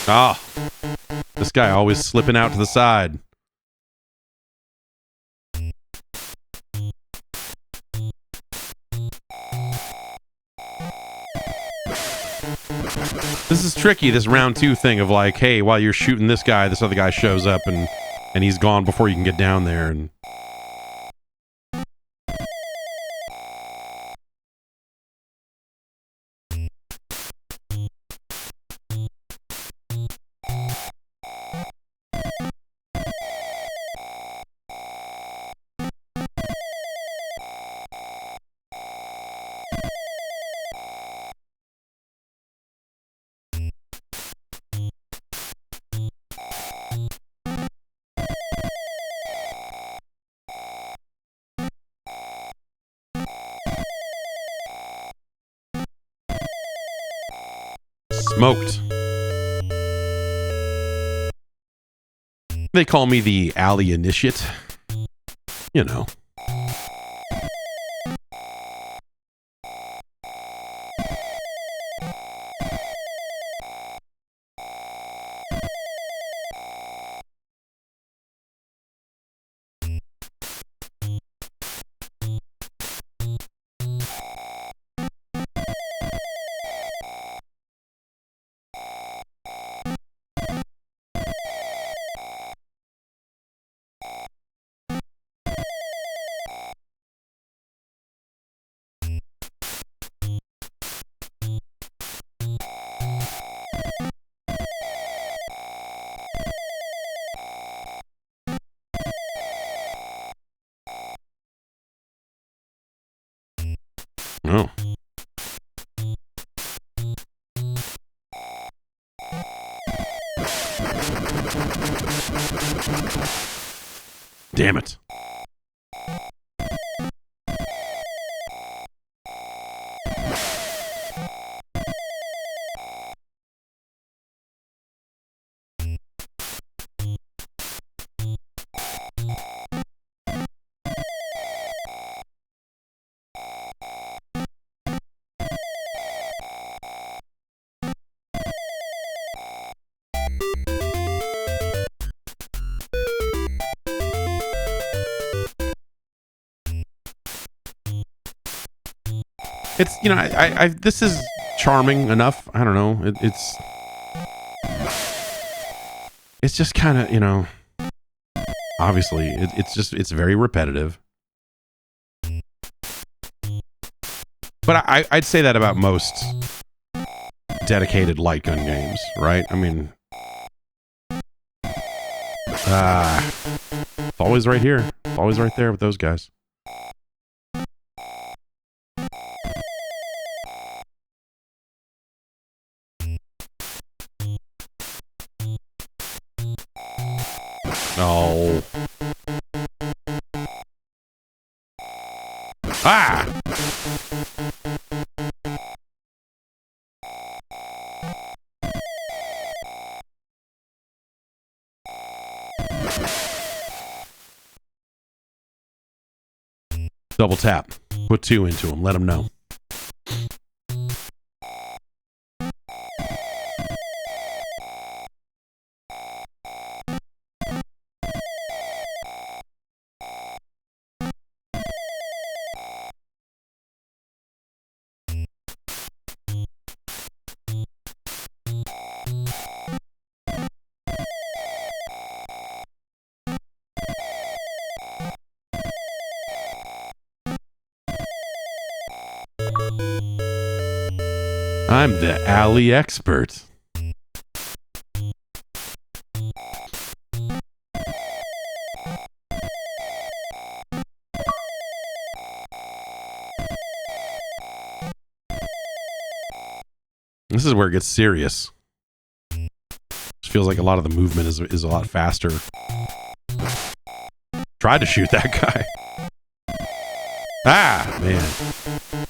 Ah, this guy always slipping out to the side. This is tricky, this round 2 thing of like, hey, while you're shooting this guy, this other guy shows up and and he's gone before you can get down there. And smoked. They call me the alley initiate. You know. Oh. Damn it. It's, you know, I this is charming enough. I don't know. It's just kind of, you know, obviously it's very repetitive. But I'd say that about most dedicated light gun games, right? I mean, it's always right here. It's always right there with those guys. Oh. Ah! Double tap. Put 2 into him. Let him know. I'm the alley expert. This is where it gets serious. It feels like a lot of the movement is a lot faster. Tried to shoot that guy. Ah, man.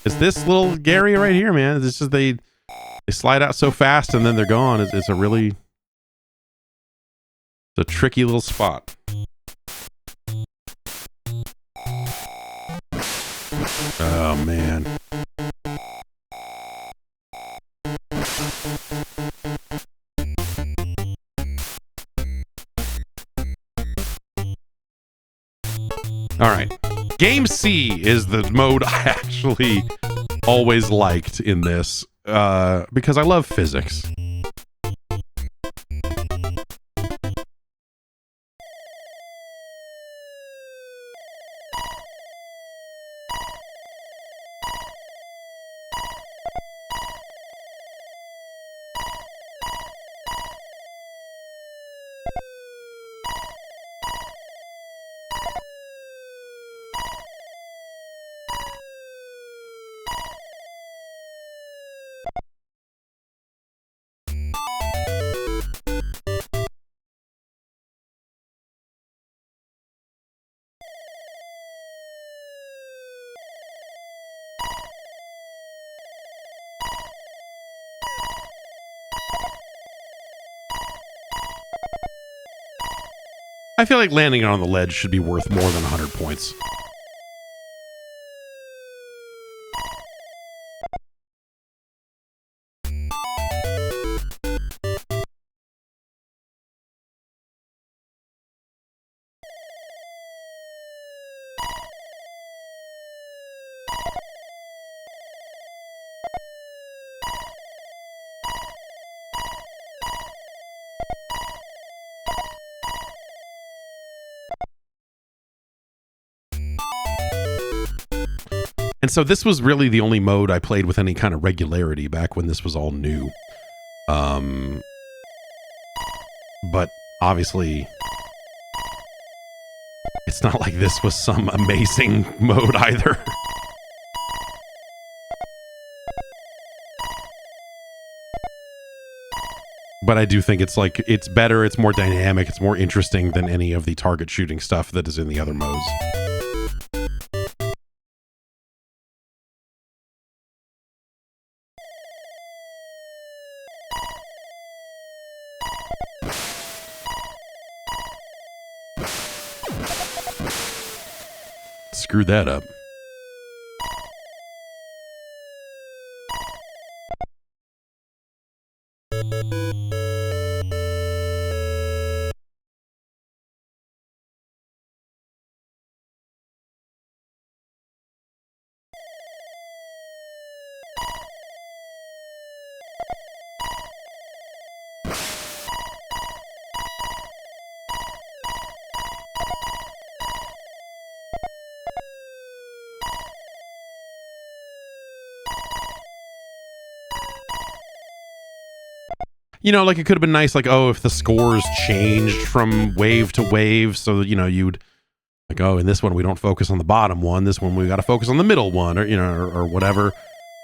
It's this little area right here, man. This is they slide out so fast and then they're gone. It's a tricky little spot. Oh, man. All right. Game C is the mode I actually always liked in this because I love physics. I feel like landing on the ledge should be worth more than 100 points. And so this was really the only mode I played with any kind of regularity back when this was all new. But obviously, it's not like this was some amazing mode either. But I do think it's like, it's better, it's more dynamic, it's more interesting than any of the target shooting stuff that is in the other modes. Screwed that up. You know, like it could have been nice, like, oh, if the scores changed from wave to wave, so, you know, you'd, like, oh, in this one we don't focus on the bottom one, this one we got to focus on the middle one, or, you know, or whatever.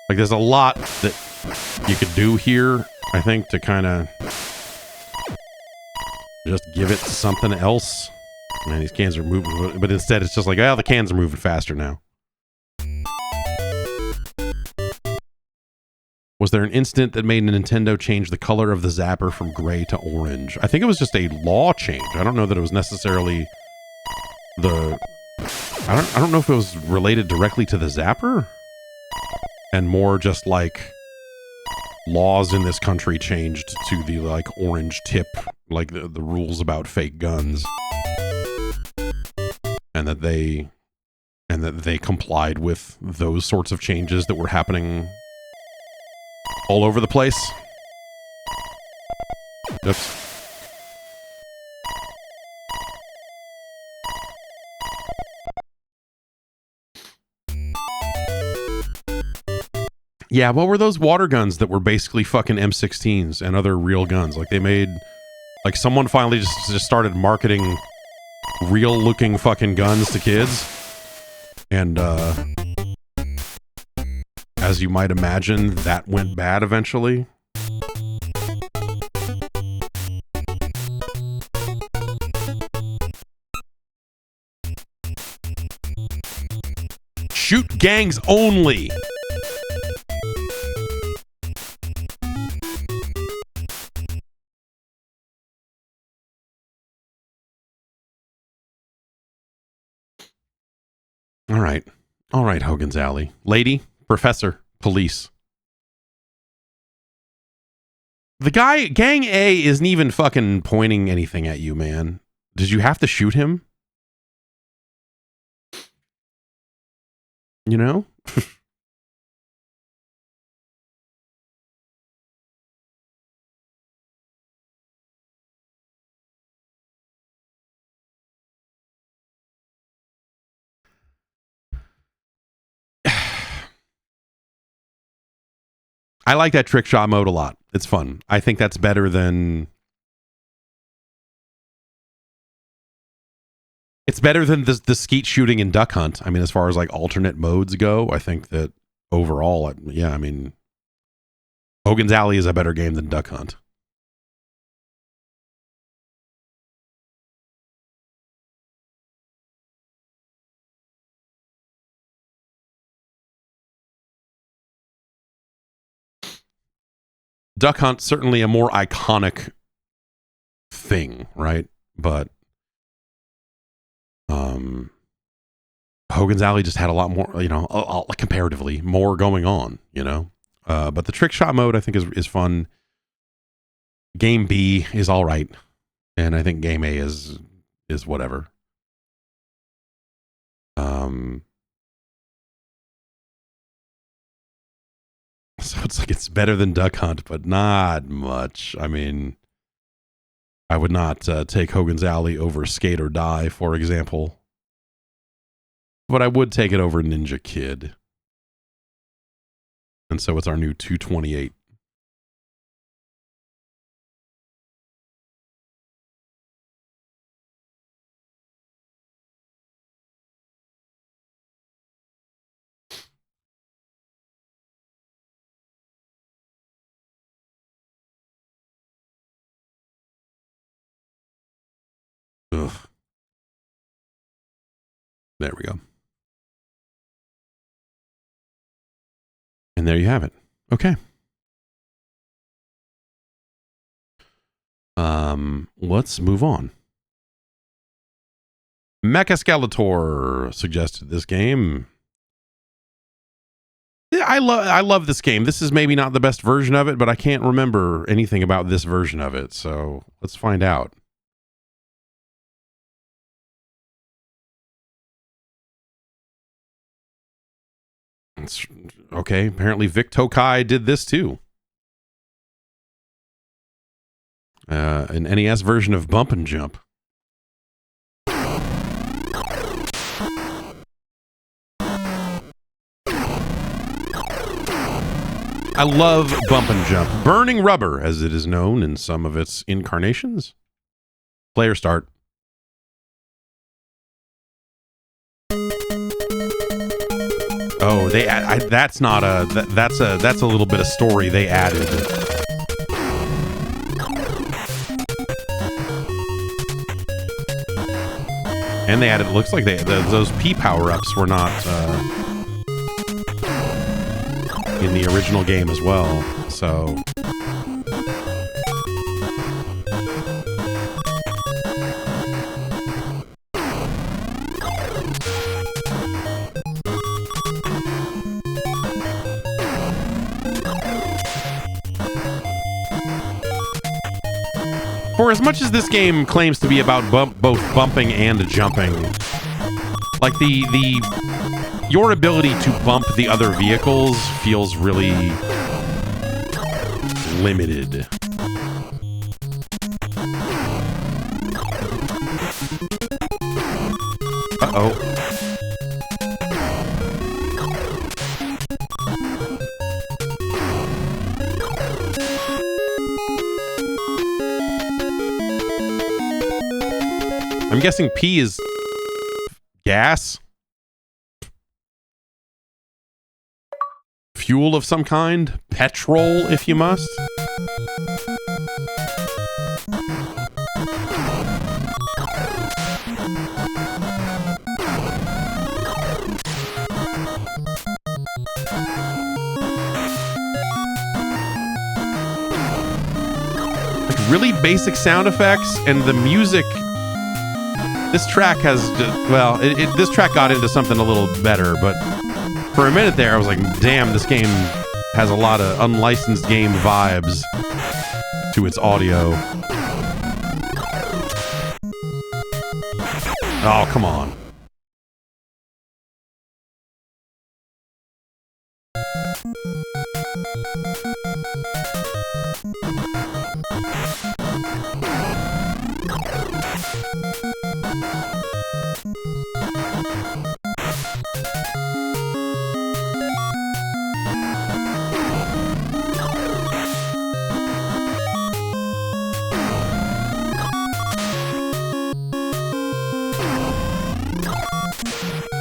Like, there's a lot that you could do here, I think, to kind of just give it something else. Man, these cans are moving, but instead it's just like, oh, the cans are moving faster now. Was there an instant that made Nintendo change the color of the zapper from gray to orange? I think it was just a law change. I don't know that it was necessarily the... I don't know if it was related directly to the zapper, and more just like laws in this country changed to the like orange tip, like the rules about fake guns, and that they complied with those sorts of changes that were happening all over the place. Oops. Yeah, what were those water guns that were basically fucking M16s and other real guns? Like, they made... Like, someone finally just started marketing real-looking fucking guns to kids. And, as you might imagine, that went bad eventually. Shoot gangs only! All right, Hogan's Alley. Lady, professor, police. The guy, Gang A, isn't even fucking pointing anything at you, man. Did you have to shoot him? You know? I like that trick shot mode a lot. It's fun. I think that's better than... It's better than the skeet shooting in Duck Hunt. I mean, as far as like alternate modes go, I think that overall, yeah, I mean, Hogan's Alley is a better game than Duck Hunt. Duck Hunt, certainly a more iconic thing, right? But Um, Hogan's Alley just had a lot more, comparatively more going on, but the trick shot mode I think is fun. Game B is all right, and I think game A is whatever. So it's like it's better than Duck Hunt, but not much. I mean, I would not take Hogan's Alley over Skate or Die, for example. But I would take it over Ninja Kid. And so it's our new 228. Ugh. There we go. And there you have it. Okay. Let's move on. Mecha Skeletor suggested this game. Yeah, I love this game. This is maybe not the best version of it, but I can't remember anything about this version of it. So let's find out. Okay, apparently Vic Tokai did this too. An NES version of Bump and Jump. I love Bump and Jump. Burning Rubber, as it is known in some of its incarnations. Player start. Oh, that's not a that's a little bit of story they added. And they added, it looks like those P power-ups were not in the original game as well. So for as much as this game claims to be about both bumping and jumping, like your ability to bump the other vehicles feels really limited. Uh-oh. I'm guessing P is gas? Fuel of some kind? Petrol, if you must? Like really basic sound effects, and the music. This track has, well, this track got into something a little better, but for a minute there, I was like, damn, this game has a lot of unlicensed game vibes to its audio. Oh, come on.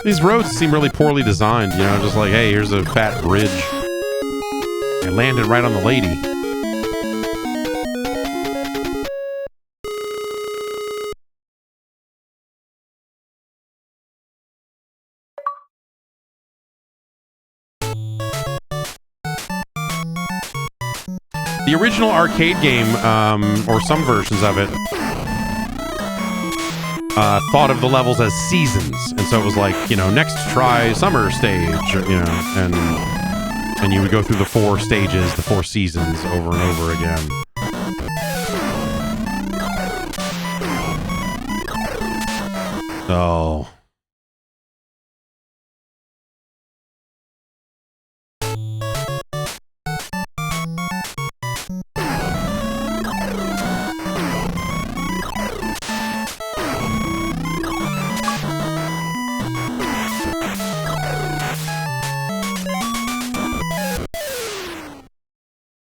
These roads seem really poorly designed, you know, just like, hey, here's a fat bridge. I landed right on the lady. The original arcade game, or some versions of it, thought of the levels as seasons, and so it was like, you know, next try summer stage, or, you know, and you would go through the 4 stages, the 4 seasons over and over again. Oh.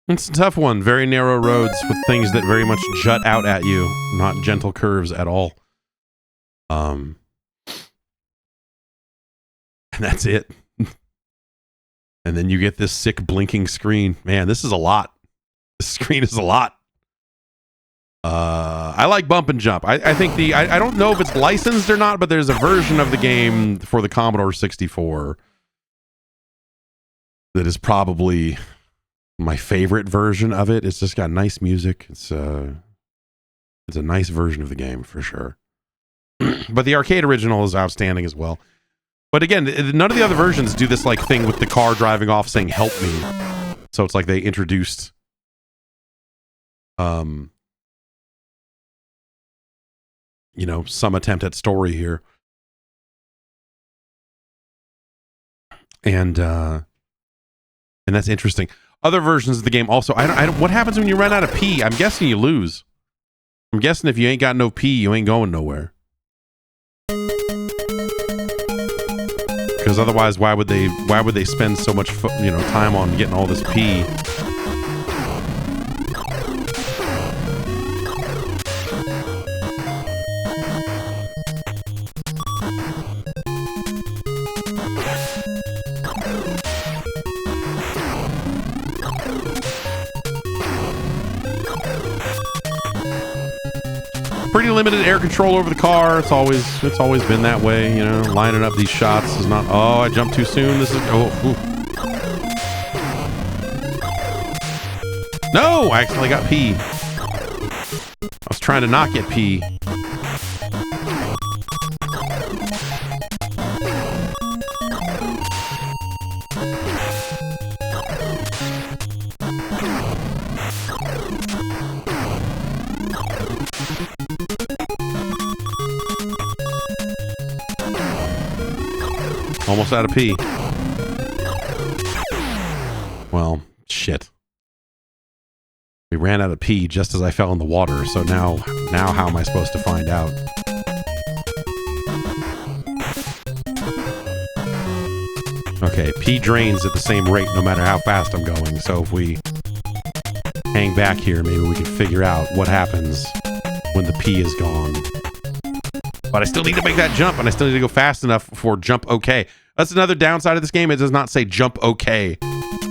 It's a tough one. Very narrow roads with things that very much jut out at you. Not gentle curves at all. And that's it. And then you get this sick blinking screen. Man, this is a lot. This screen is a lot. I like bump and jump. I think I don't know if it's licensed or not, but there's a version of the game for the Commodore 64 that is probably my favorite version of it. It's just got nice music. It's a nice version of the game for sure. But the arcade original is outstanding as well. But again, none of the other versions do this like thing with the car driving off saying "help me." So it's like they introduced you know, some attempt at story here. And that's interesting. Other versions of the game also, I don't, what happens when you run out of P? I'm guessing you lose. I'm guessing if you ain't got no P, you ain't going nowhere. Because otherwise, why would they spend so much, you know, time on getting all this P? Pretty limited air control over the car. It's always been that way, you know. Lining up these shots is not. Oh, I jumped too soon. This is. Oh, ooh. No, I accidentally got P. I was trying to not get P. Almost out of P. Well, shit. We ran out of P just as I fell in the water, so now how am I supposed to find out? Okay, P drains at the same rate no matter how fast I'm going, so if we hang back here, maybe we can figure out what happens when the P is gone. But I still need to make that jump, and I still need to go fast enough for jump okay. That's another downside of this game. It does not say jump okay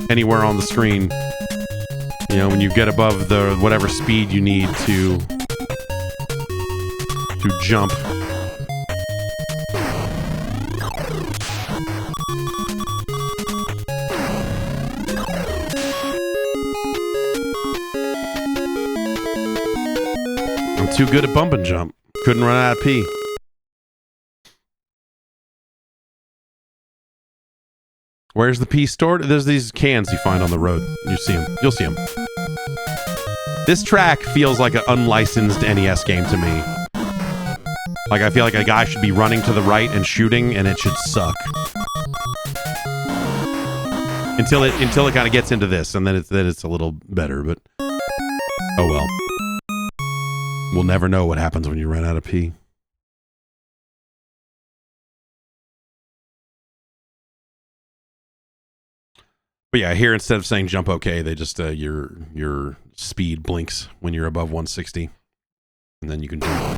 anywhere on the screen. You know, when you get above the whatever speed you need to jump. I'm too good at bump and jump. Couldn't run out of P. Where's the P stored? There's these cans you find on the road. You see them. You'll see them. This track feels like an unlicensed NES game to me. Like, I feel like a guy should be running to the right and shooting, and it should suck. Until it kind of gets into this, and then it's a little better, but oh well. We'll never know what happens when you run out of P. But yeah, here instead of saying jump okay, they just your speed blinks when you're above 160, and then you can jump.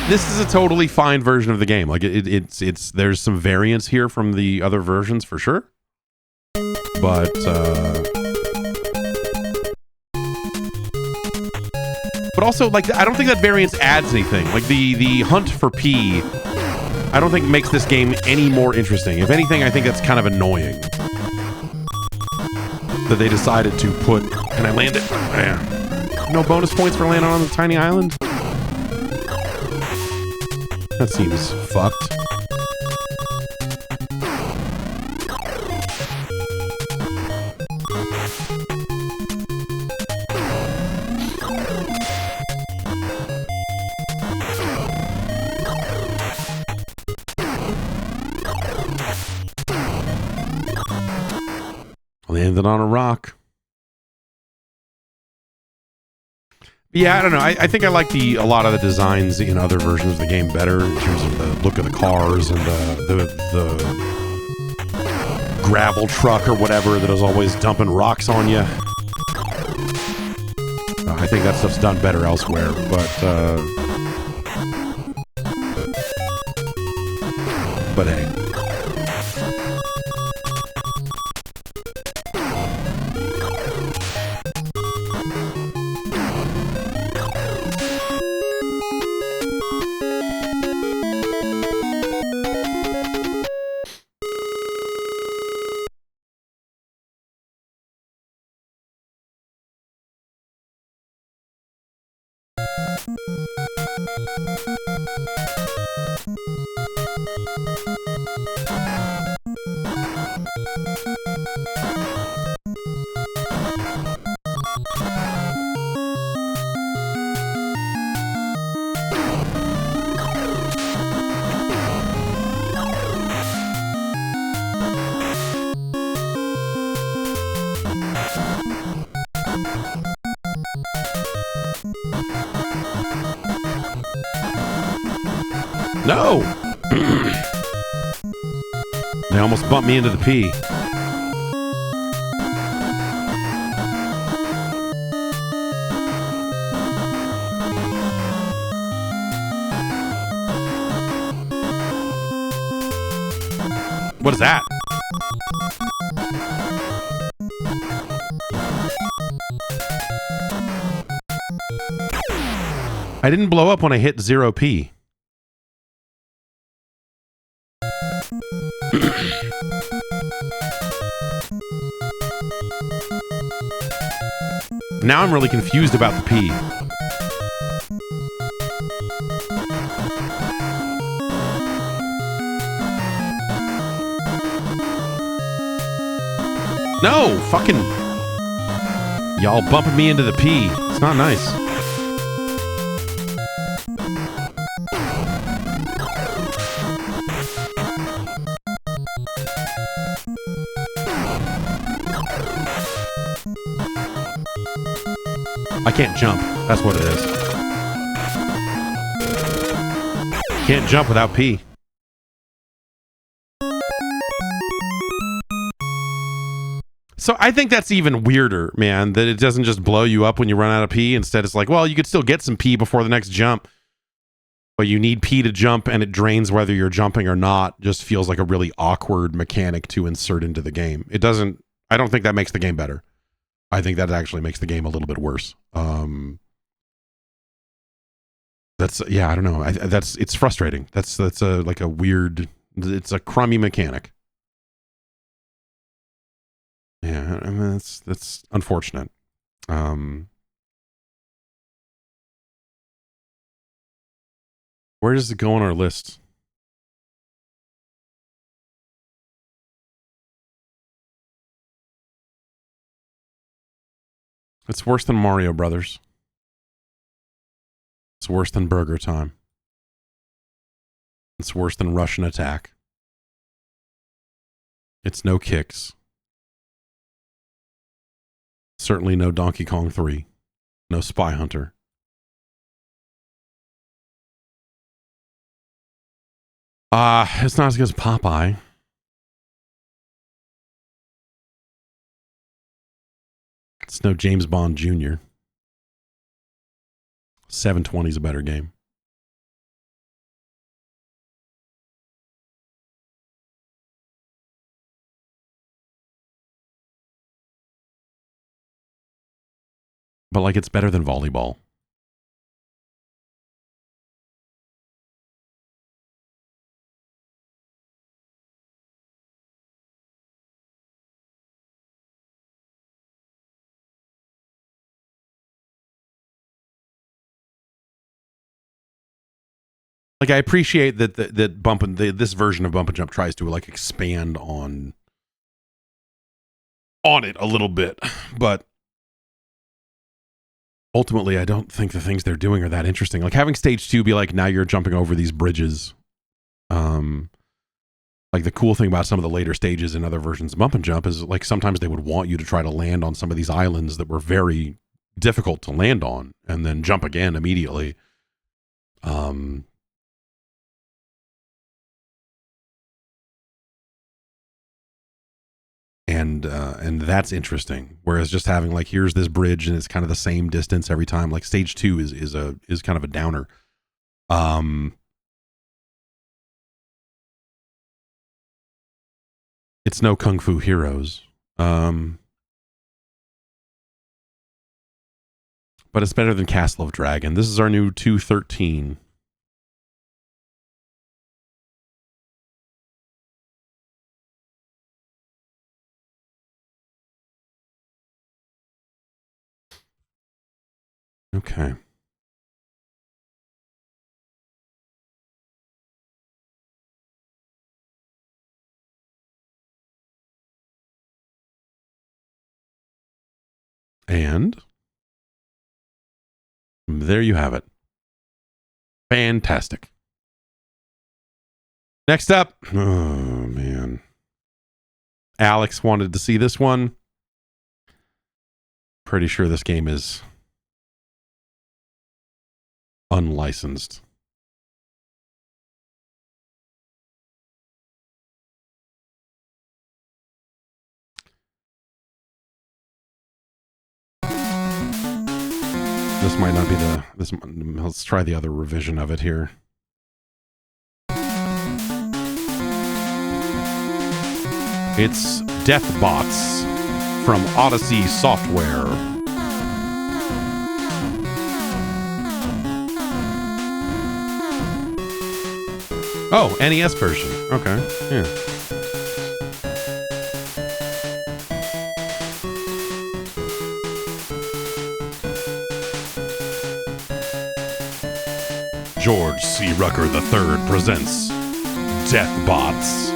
This is a totally fine version of the game. Like it's there's some variance here from the other versions for sure, but also, like, I don't think that variance adds anything. Like, the hunt for P, I don't think makes this game any more interesting. If anything, I think that's kind of annoying. that they decided to put. Can I land it? Man. No bonus points for landing on the tiny island? That seems fucked. Landed on a rock. Yeah, I don't know. I think I like a lot of the designs in other versions of the game better in terms of the look of the cars and the gravel truck or whatever that is always dumping rocks on you. I think that stuff's done better elsewhere, but hey. No! They almost bumped me into the P. What is that? I didn't blow up when I hit 0p. Now I'm really confused about the P. No! Fucking... Y'all bumping me into the P. It's not nice. I can't jump. That's what it is. Can't jump without P. So I think that's even weirder, man, that it doesn't just blow you up when you run out of P. Instead, it's like, well, you could still get some P before the next jump. But you need P to jump, and it drains whether you're jumping or not. Just feels like a really awkward mechanic to insert into the game. It doesn't... I don't think that makes the game better. I think that actually makes the game a little bit worse. That's... Yeah, I don't know. It's frustrating. That's like a weird... It's a crummy mechanic. Yeah, I mean, that's unfortunate. Where does it go on our list? It's worse than Mario Brothers. It's worse than Burger Time. It's worse than Russian Attack. It's no Kicks. Certainly no Donkey Kong 3. No Spy Hunter. It's not as good as Popeye. It's no James Bond Jr. 720 is a better game. But like, it's better than volleyball. Like, I appreciate that this version of Bump and Jump tries to like expand on it a little bit, but ultimately I don't think the things they're doing are that interesting. Like having stage 2 be like, now you're jumping over these bridges. Like the cool thing about some of the later stages in other versions of Bump and Jump is like sometimes they would want you to try to land on some of these islands that were very difficult to land on and then jump again immediately. And that's interesting. Whereas just having like, here's this bridge and it's kind of the same distance every time. Like stage 2 is kind of a downer. It's no Kung Fu Heroes. But it's better than Castle of Dragon. This is our new 213. Okay. And there you have it. Fantastic. Next up. Oh, man. Alex wanted to see this one. Pretty sure this game is unlicensed. This might not be let's try the other revision of it here. It's Deathbots from Odyssey Software. Oh, NES version. Okay, yeah. George C. Rucker III presents Deathbots.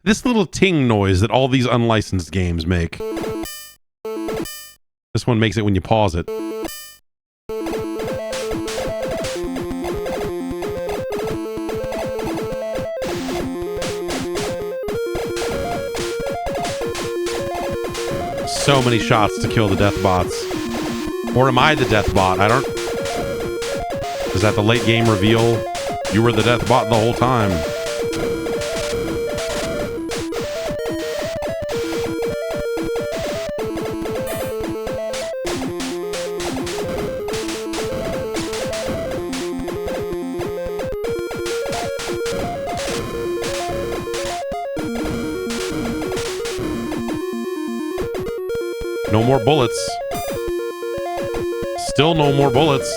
This little ting noise that all these unlicensed games make. This one makes it when you pause it. So many shots to kill the Deathbots. Or am I the Deathbot? I don't... Is that the late game reveal? You were the Deathbot the whole time. No more bullets. Still no more bullets.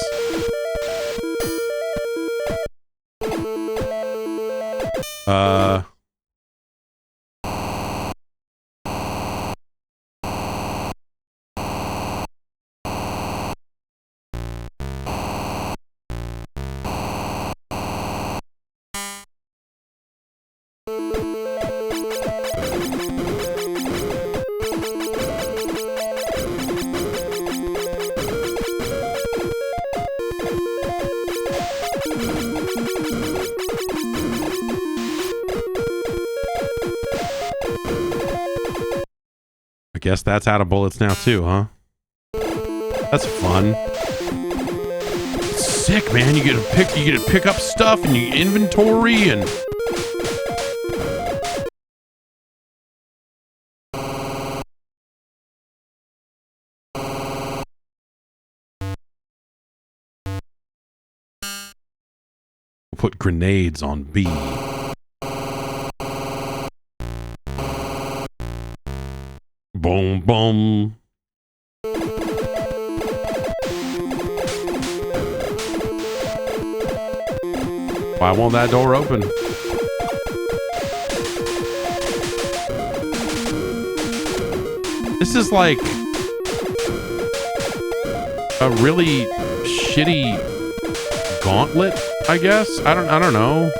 I guess that's out of bullets now too, huh? That's fun. It's sick, man. You get to pick up stuff and you inventory and put grenades on B. Boom, boom. Why won't that door open? This is like a really shitty gauntlet, I guess. I don't know.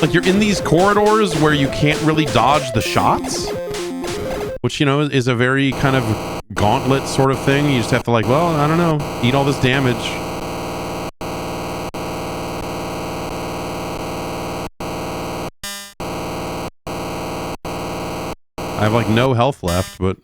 Like, you're in these corridors where you can't really dodge the shots, which, you know, is a very kind of gauntlet sort of thing. You just have to, like, well, I don't know, eat all this damage. I have, like, no health left, but...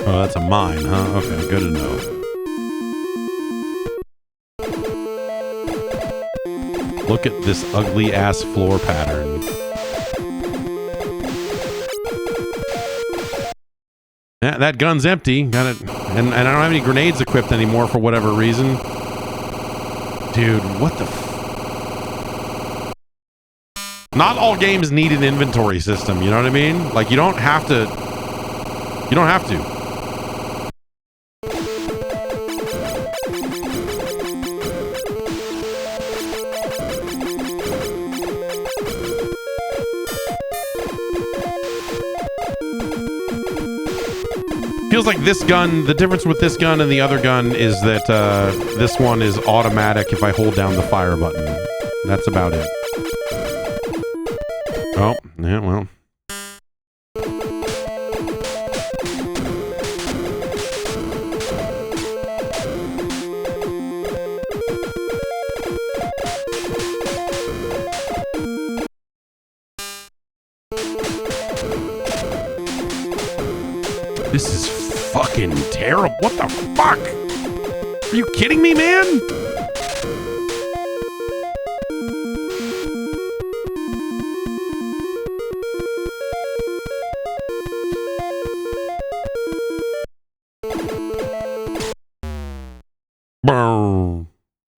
Oh, that's a mine, huh? Okay, good to know. Look at this ugly ass floor pattern. Yeah, that gun's empty. Got it. And I don't have any grenades equipped anymore for whatever reason. Dude, what the f... Not all games need an inventory system, you know what I mean? Like, you don't have to... You don't have to. Feels like this gun, the difference with this gun and the other gun is that this one is automatic if I hold down the fire button. That's about it. Oh, yeah, well. This is fucking terrible. What the fuck? Are you kidding me, man? Brr.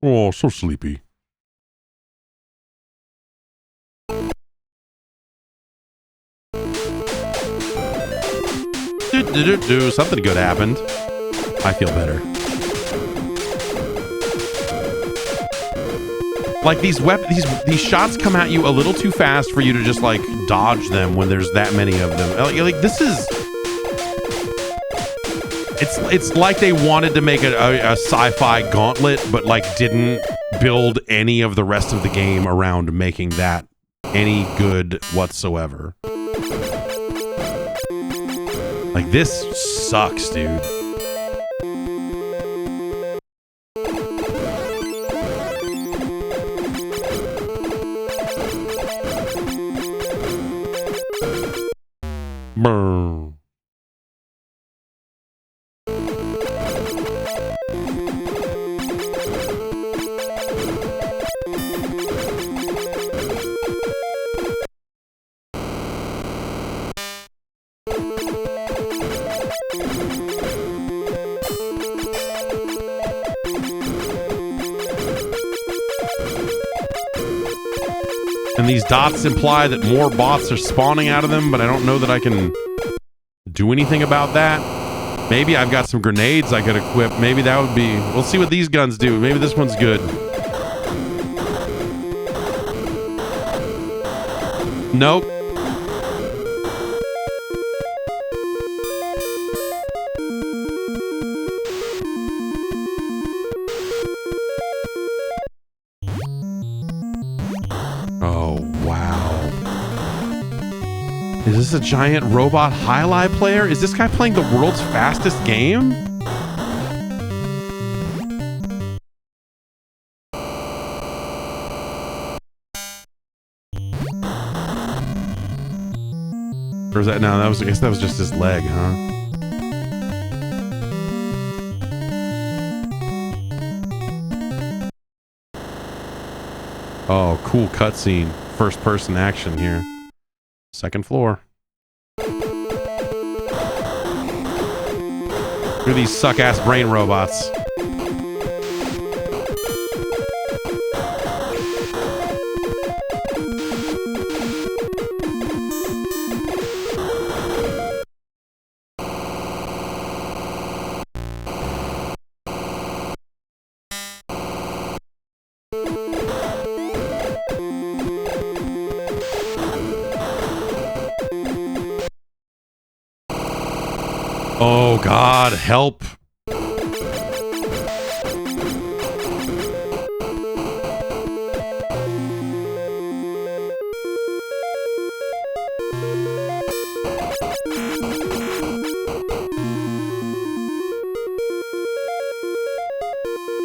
Oh, so sleepy. Something good happened. I feel better. Like, these shots come at you a little too fast for you to just, like, dodge them when there's that many of them. Like this is... It's like they wanted to make a sci-fi gauntlet, but, like, didn't build any of the rest of the game around making that any good whatsoever. Like, this sucks, dude. Brr. And these dots imply that more bots are spawning out of them, but I don't know that I can do anything about that. Maybe I've got some grenades I could equip. Maybe that would be... We'll see what these guns do. Maybe this one's good. Nope. Is this a giant robot highlight player? Is this guy playing the world's fastest game? Or is that, no, that was, I guess that was just his leg, huh? Oh, cool cutscene. First person action here. Second floor. Look at these suck-ass brain robots. Oh God, help.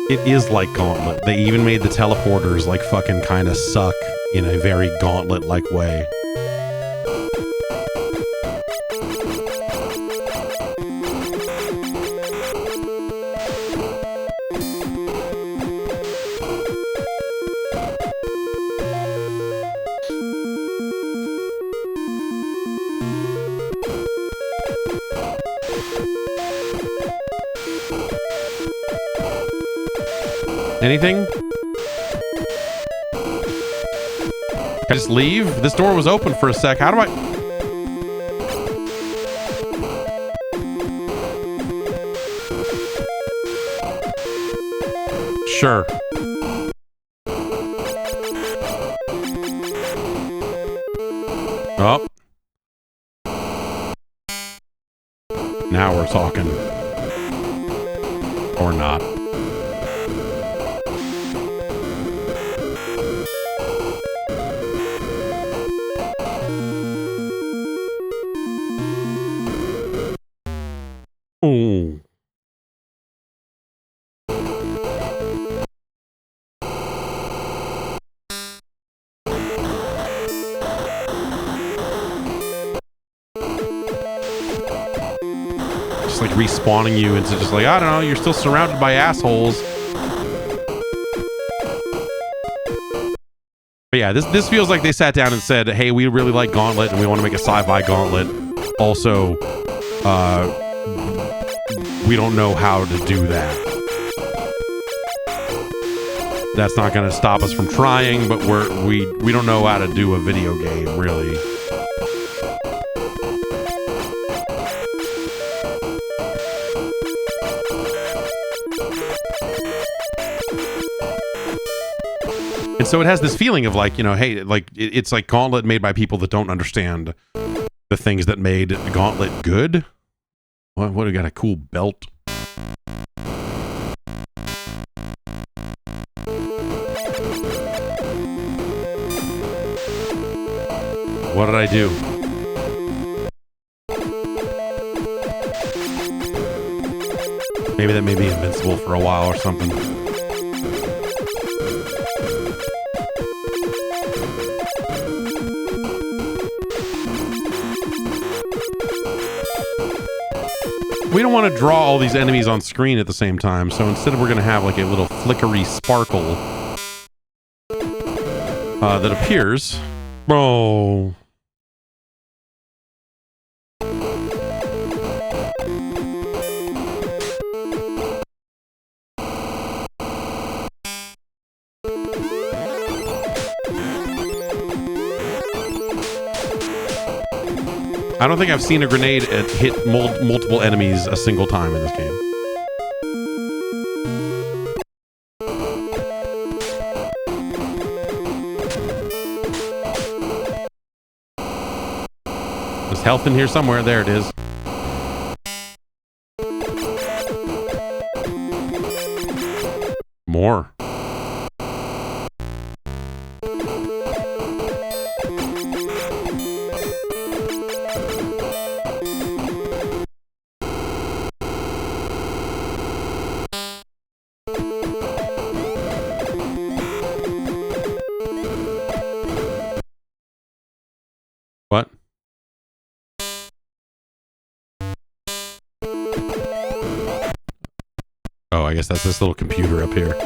It is like Gauntlet. They even made the teleporters like fucking kind of suck in a very Gauntlet-like way. Anything? Can I just leave? This door was open for a sec. How do I... Sure. Oh. Now we're talking. Or not. Ooh. Just like respawning you into just like, I don't know, you're still surrounded by assholes. But yeah, this feels like they sat down and said, hey, we really like Gauntlet and we want to make a sci-fi Gauntlet. Also, we don't know how to do that. That's not going to stop us from trying, but we don't know how to do a video game, really. And so it has this feeling of like, you know, hey, like it's like Gauntlet made by people that don't understand the things that made Gauntlet good. What do we got? A cool belt. What did I do? Maybe that made me invincible for a while or something. We don't want to draw all these enemies on screen at the same time, so instead we're going to have like a little flickery sparkle that appears. Oh. I don't think I've seen a grenade hit multiple enemies a single time in this game. There's health in here somewhere. There it is. More. What? I guess that's this little computer up here.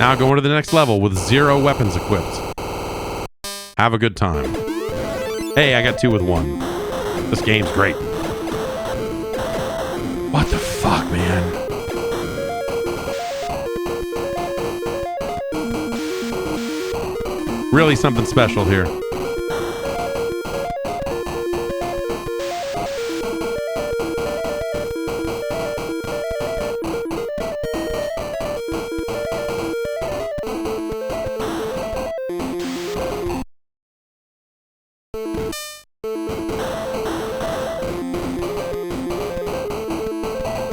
Now going to the next level with 0 weapons equipped. Have a good time. Hey, I got 2 with 1. This game's great. What the fuck, man? Really something special here.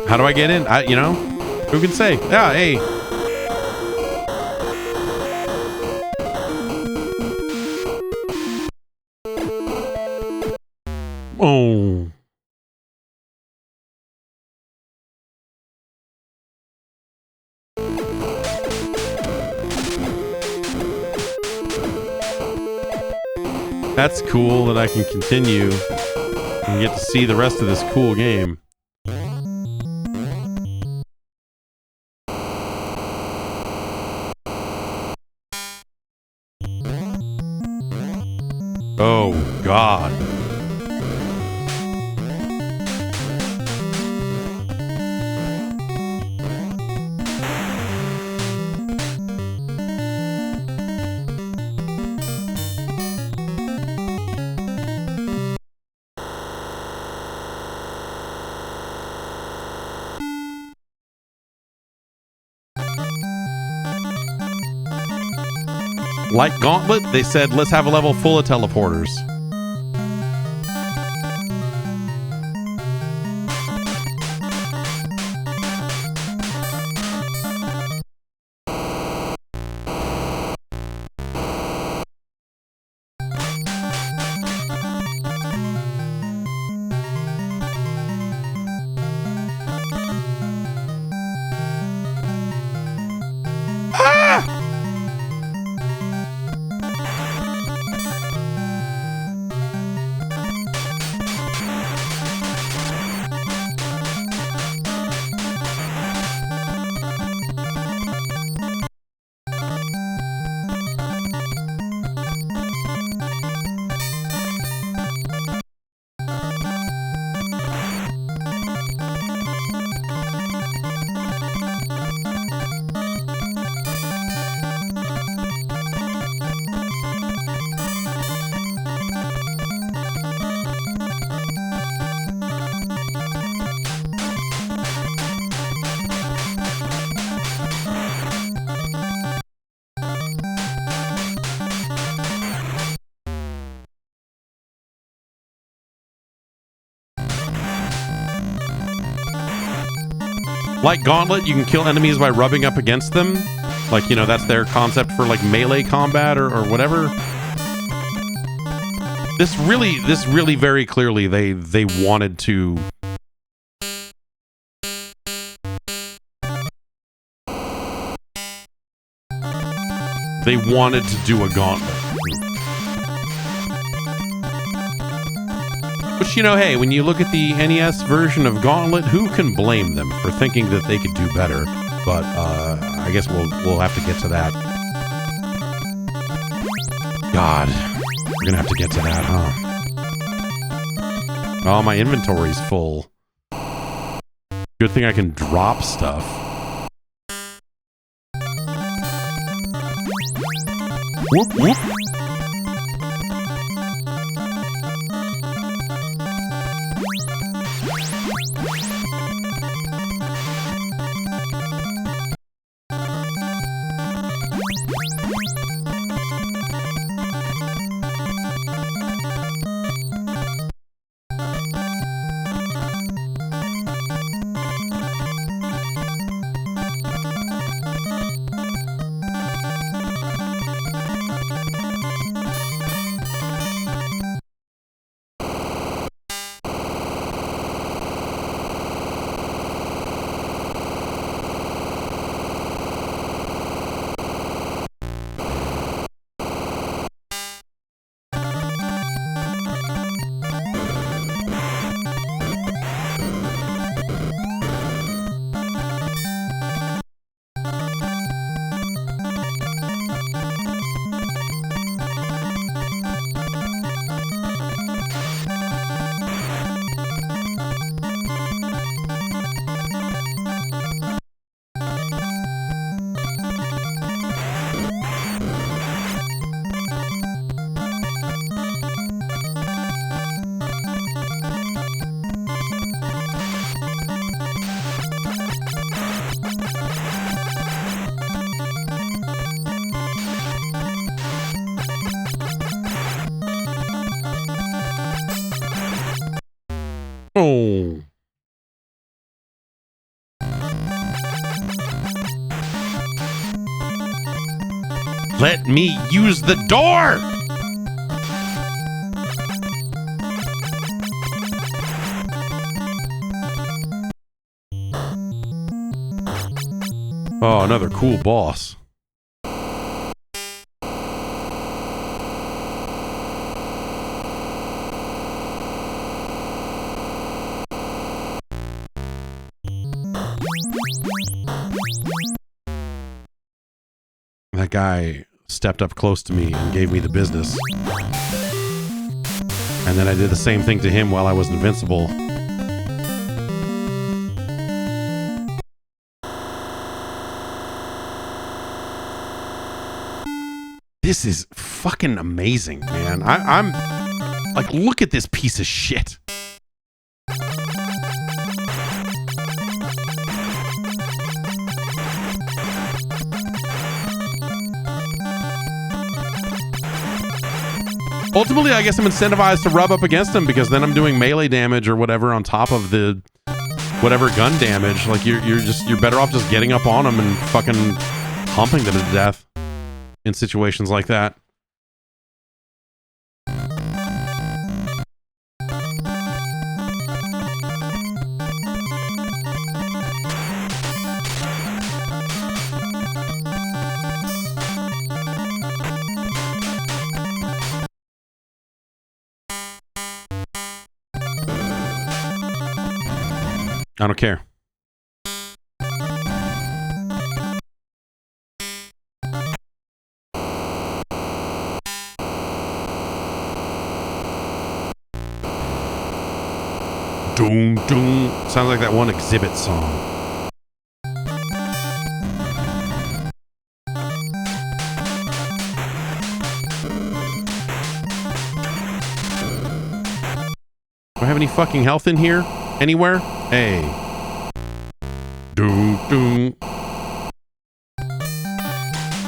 How do I get in? You know, who can say? Yeah, hey. Oh. That's cool that I can continue and get to see the rest of this cool game. Oh, God. Like Gauntlet, they said, let's have a level full of teleporters. Like Gauntlet, you can kill enemies by rubbing up against them. Like, you know, that's their concept for like melee combat or whatever. This really very clearly they wanted to do a Gauntlet. Which, you know, hey, when you look at the NES version of Gauntlet, who can blame them for thinking that they could do better? But I guess we'll have to get to that. God, we're gonna have to get to that, huh? Oh, my inventory's full. Good thing I can drop stuff. Whoop, whoop. Oh. Let me use the door! Oh, another cool boss. That guy stepped up close to me and gave me the business. And then I did the same thing to him while I was invincible. This is fucking amazing, man. I'm like, look at this piece of shit. Ultimately, I guess I'm incentivized to rub up against him because then I'm doing melee damage or whatever on top of the whatever gun damage. Like you're better off just getting up on them and fucking humping them to death in situations like that. I don't care. Doom, doom. Sounds like that one Exhibit song. Do I have any fucking health in here? Anywhere? Hey. Doom, doom.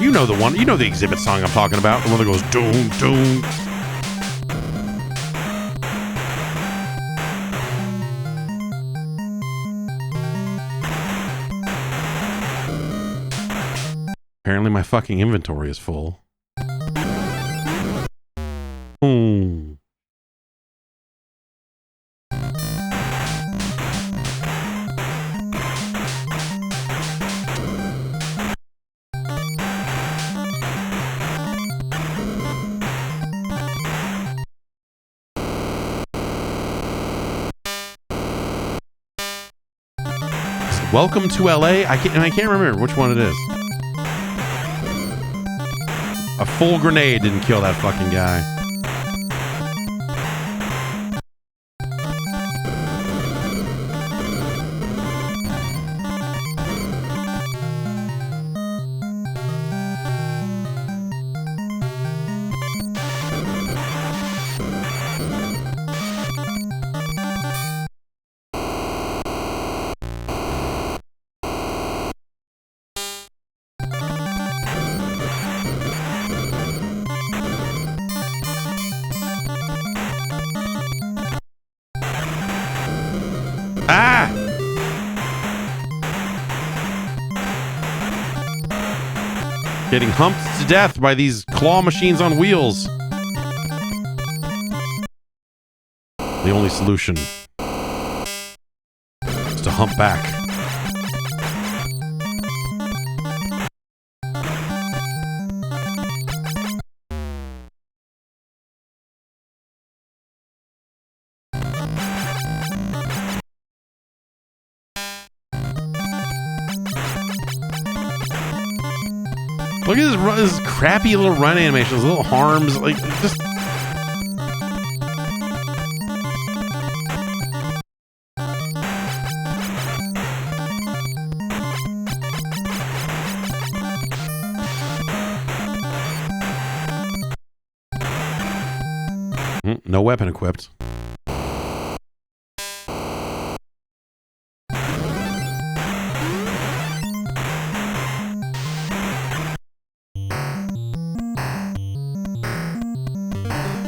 You know the one. You know the Exhibit song I'm talking about. The one that goes doom, doom. Apparently my fucking inventory is full. Boom. Welcome to LA. I can't remember which one it is. A full grenade didn't kill that fucking guy. Ah! Getting humped to death by these claw machines on wheels. The only solution is to hump back. Look at this crappy little run animation, those little arms, like, just... No weapon equipped.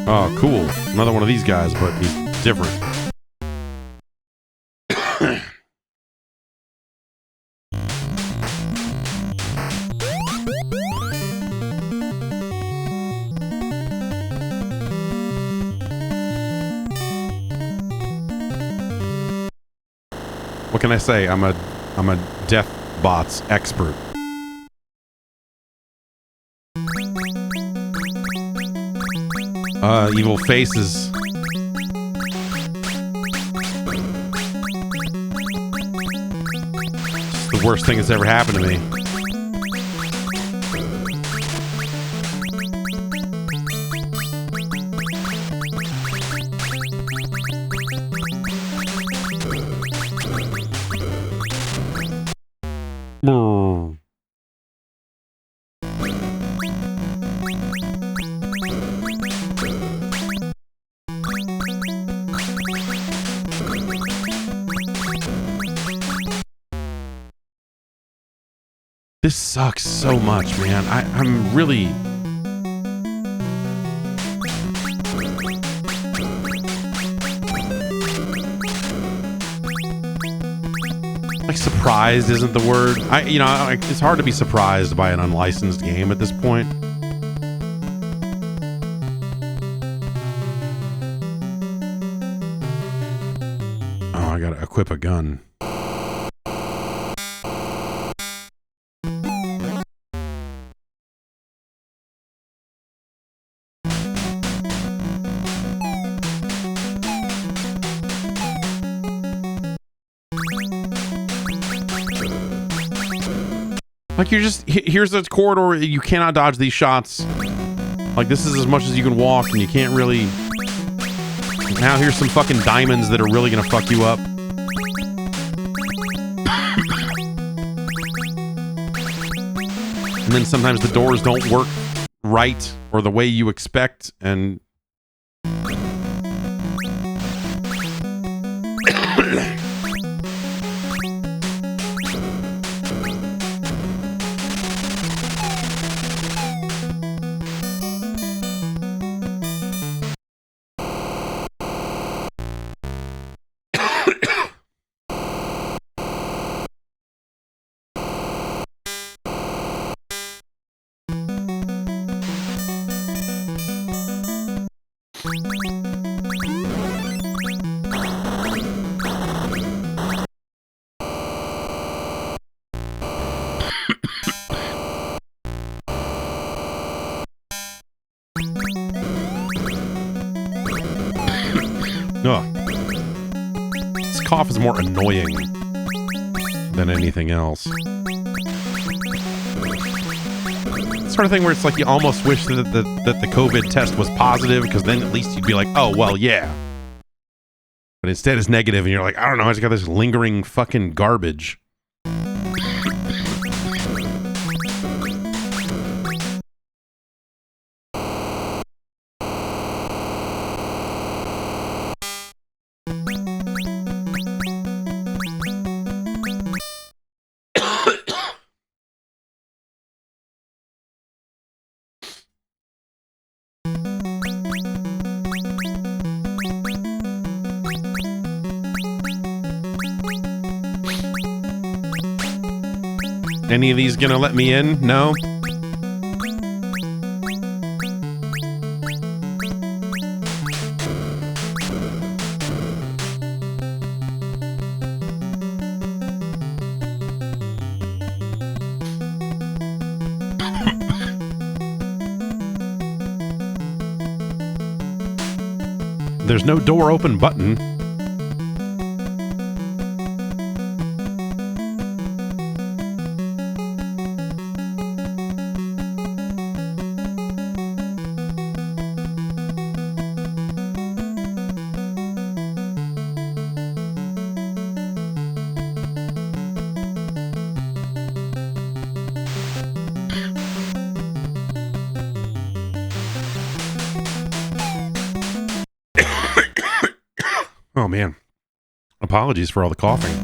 Oh, cool. Another one of these guys, but he's different. What can I say? I'm a Deathbots expert. Evil faces. It's the worst thing that's ever happened to me. This sucks so much, man. I'm really... like, surprised isn't the word. It's hard to be surprised by an unlicensed game at this point. Oh, I gotta equip a gun. Like, you're just... here's the corridor. You cannot dodge these shots. Like, this is as much as you can walk, and you can't really... Now here's some fucking diamonds that are really gonna fuck you up. And then sometimes the doors don't work right or the way you expect, and... This cough is more annoying than anything else. It's sort of thing where it's like you almost wish that the COVID test was positive, because then at least you'd be like, oh, well, yeah. But instead it's negative, and you're like, I don't know, I just got this lingering fucking garbage. Any of these gonna let me in? No? There's no door open button. Oh, man. Apologies for all the coughing.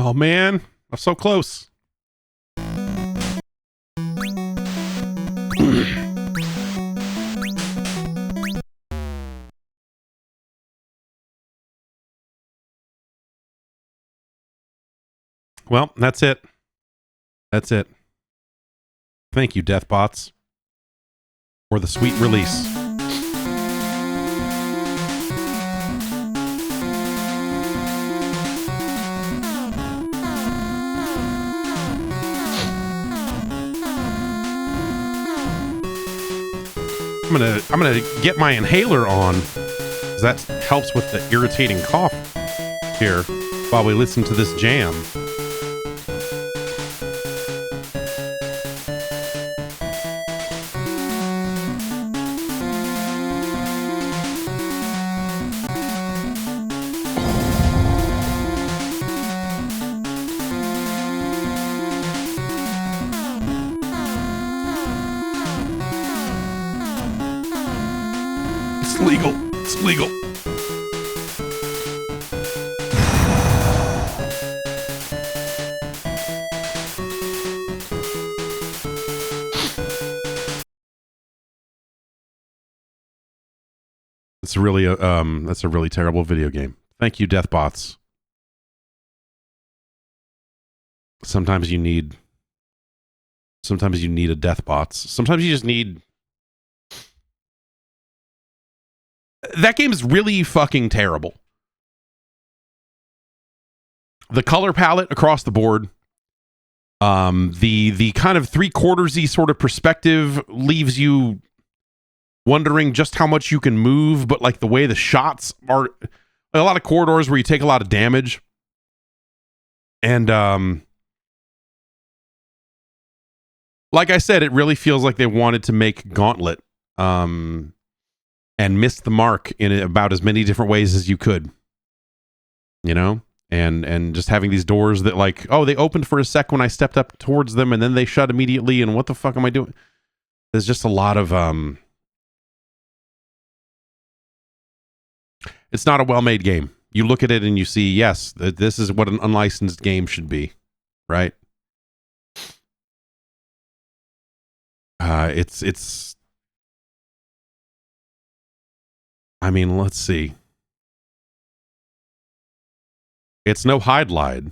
Oh, man. I'm so close. Well, that's it. That's it. Thank you, Deathbots, for the sweet release. I'm gonna get my inhaler on, because that helps with the irritating cough here while we listen to this jam. It's legal. It's legal. It's really that's a really terrible video game. Thank you, Deathbots. Sometimes you need a Deathbots. Sometimes you just need. That game is really fucking terrible. The color palette across the board, the kind of 3/4-y sort of perspective leaves you wondering just how much you can move, but like the way the shots are, a lot of corridors where you take a lot of damage, and like I said, it really feels like they wanted to make Gauntlet, and missed the mark in about as many different ways as you could, you know? And just having these doors that like, oh, they opened for a sec when I stepped up towards them and then they shut immediately, and what the fuck am I doing? There's just a lot of, it's not a well-made game. You look at it and you see, yes, this is what an unlicensed game should be, right? It's I mean, let's see. It's no hide lied.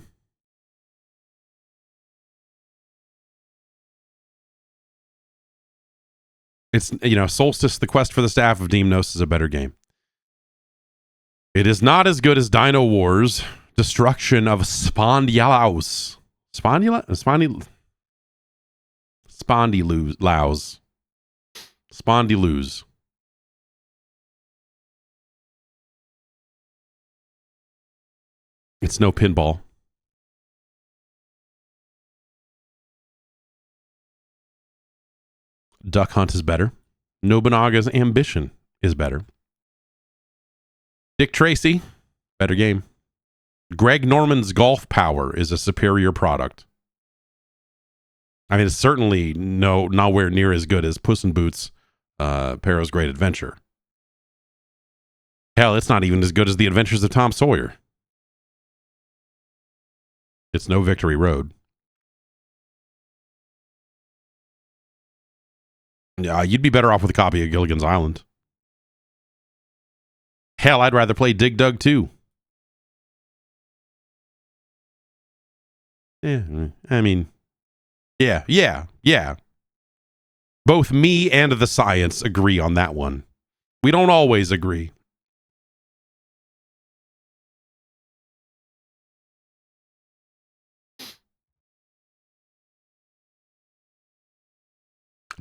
It's, you know, Solstice, The Quest for the Staff of Deimos is a better game. It is not as good as Dino Wars, Destruction of Spondylaus. Spondylus. It's no pinball. Duck Hunt is better. Nobunaga's Ambition is better. Dick Tracy, better game. Greg Norman's Golf Power is a superior product. I mean, it's certainly nowhere near as good as Puss in Boots, Perro's Great Adventure. Hell, it's not even as good as The Adventures of Tom Sawyer. It's no Victory Road. Yeah, you'd be better off with a copy of Gilligan's Island. Hell, I'd rather play Dig Dug 2. Yeah, I mean, yeah. Both me and the science agree on that one. We don't always agree.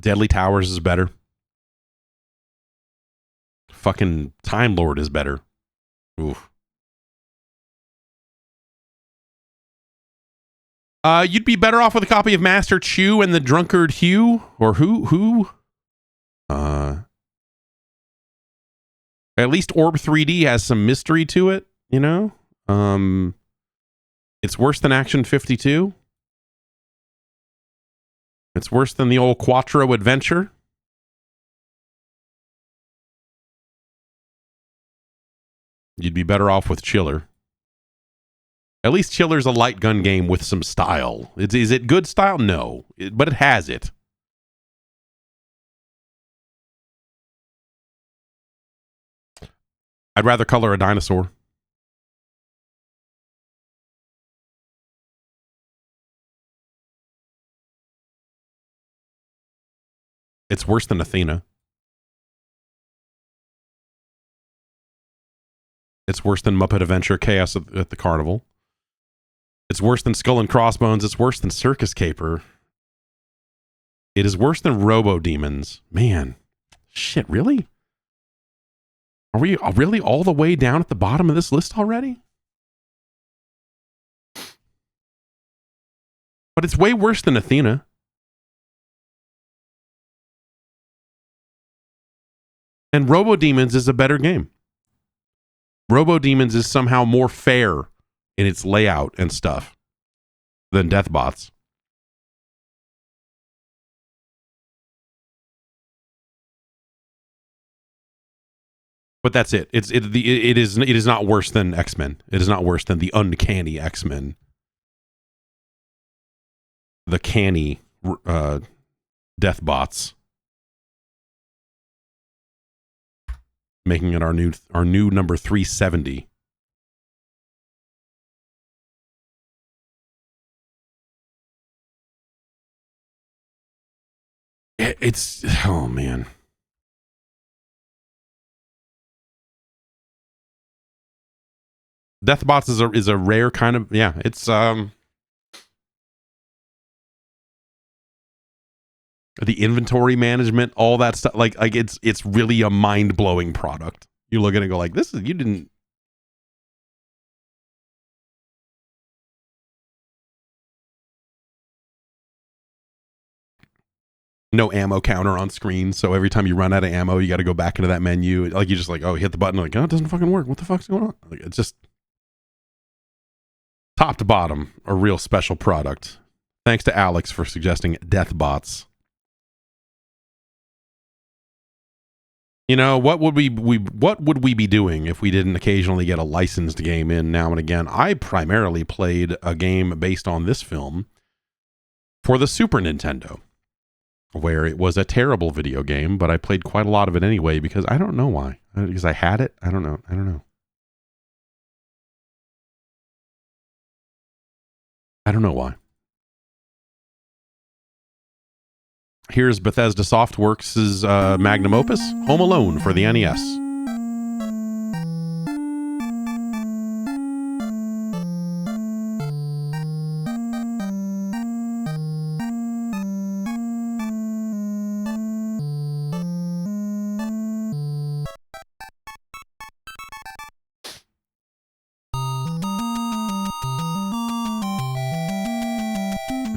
Deadly Towers is better. Fucking Time Lord is better. Oof. You'd be better off with a copy of Master Chew and the Drunkard Hugh, or who? At least Orb 3D has some mystery to it, you know? It's worse than Action 52. It's worse than the old Quattro Adventure. You'd be better off with Chiller. At least Chiller's a light gun game with some style. Is it good style? No, but it has it. I'd rather color a dinosaur. It's worse than Athena. It's worse than Muppet Adventure Chaos at the Carnival. It's worse than Skull and Crossbones. It's worse than Circus Caper. It is worse than Robo Demons. Man, shit, really? Are we really all the way down at the bottom of this list already? But it's way worse than Athena. And Robo Demons is a better game. Robo Demons is somehow more fair in its layout and stuff than Deathbots. But that's it. It is not worse than X-Men. It is not worse than the uncanny X-Men. The canny Deathbots. Making it our new number 370. It's, oh man. Deathbots is a rare kind of, yeah, it's the inventory management, all that stuff, like it's really a mind-blowing product. You look at it and go like, this is, you didn't. No ammo counter on screen, so every time you run out of ammo, you got to go back into that menu. Like, you just like, oh, hit the button, like, oh, it doesn't fucking work. What the fuck's going on? Like, it's just top to bottom, a real special product. Thanks to Alex for suggesting Deathbots. You know, what would we be doing if we didn't occasionally get a licensed game in now and again? I primarily played a game based on this film for the Super Nintendo, where it was a terrible video game, but I played quite a lot of it anyway because I don't know why. Because I had it? I don't know. I don't know why. Here's Bethesda Softworks' magnum opus, Home Alone for the NES.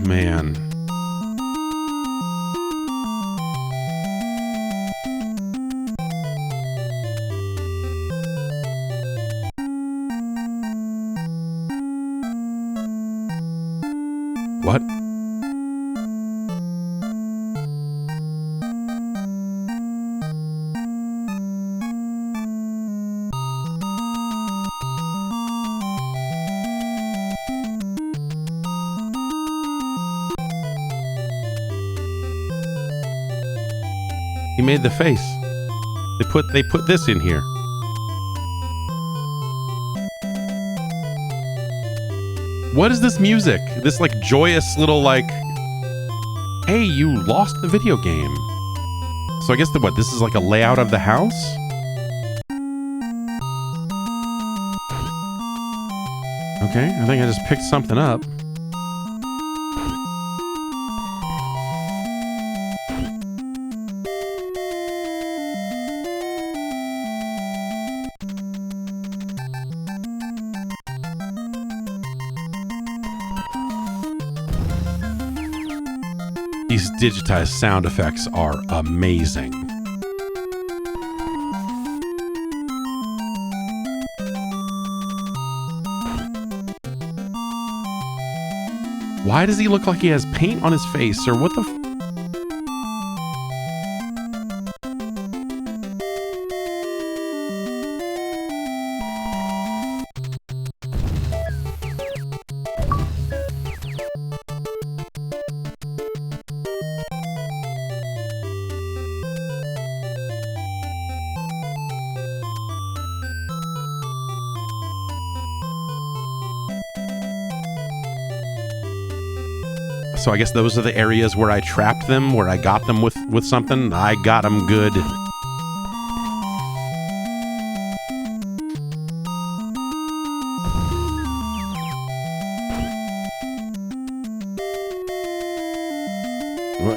Man. What? He made the face. They put this in here. What is this music? This like joyous little like, hey, you lost the video game. So I guess this is like a layout of the house? Okay, I think I just picked something up. These digitized sound effects are amazing. Why does he look like he has paint on his face, or what the So I guess those are the areas where I trapped them, where I got them with something. I got them good.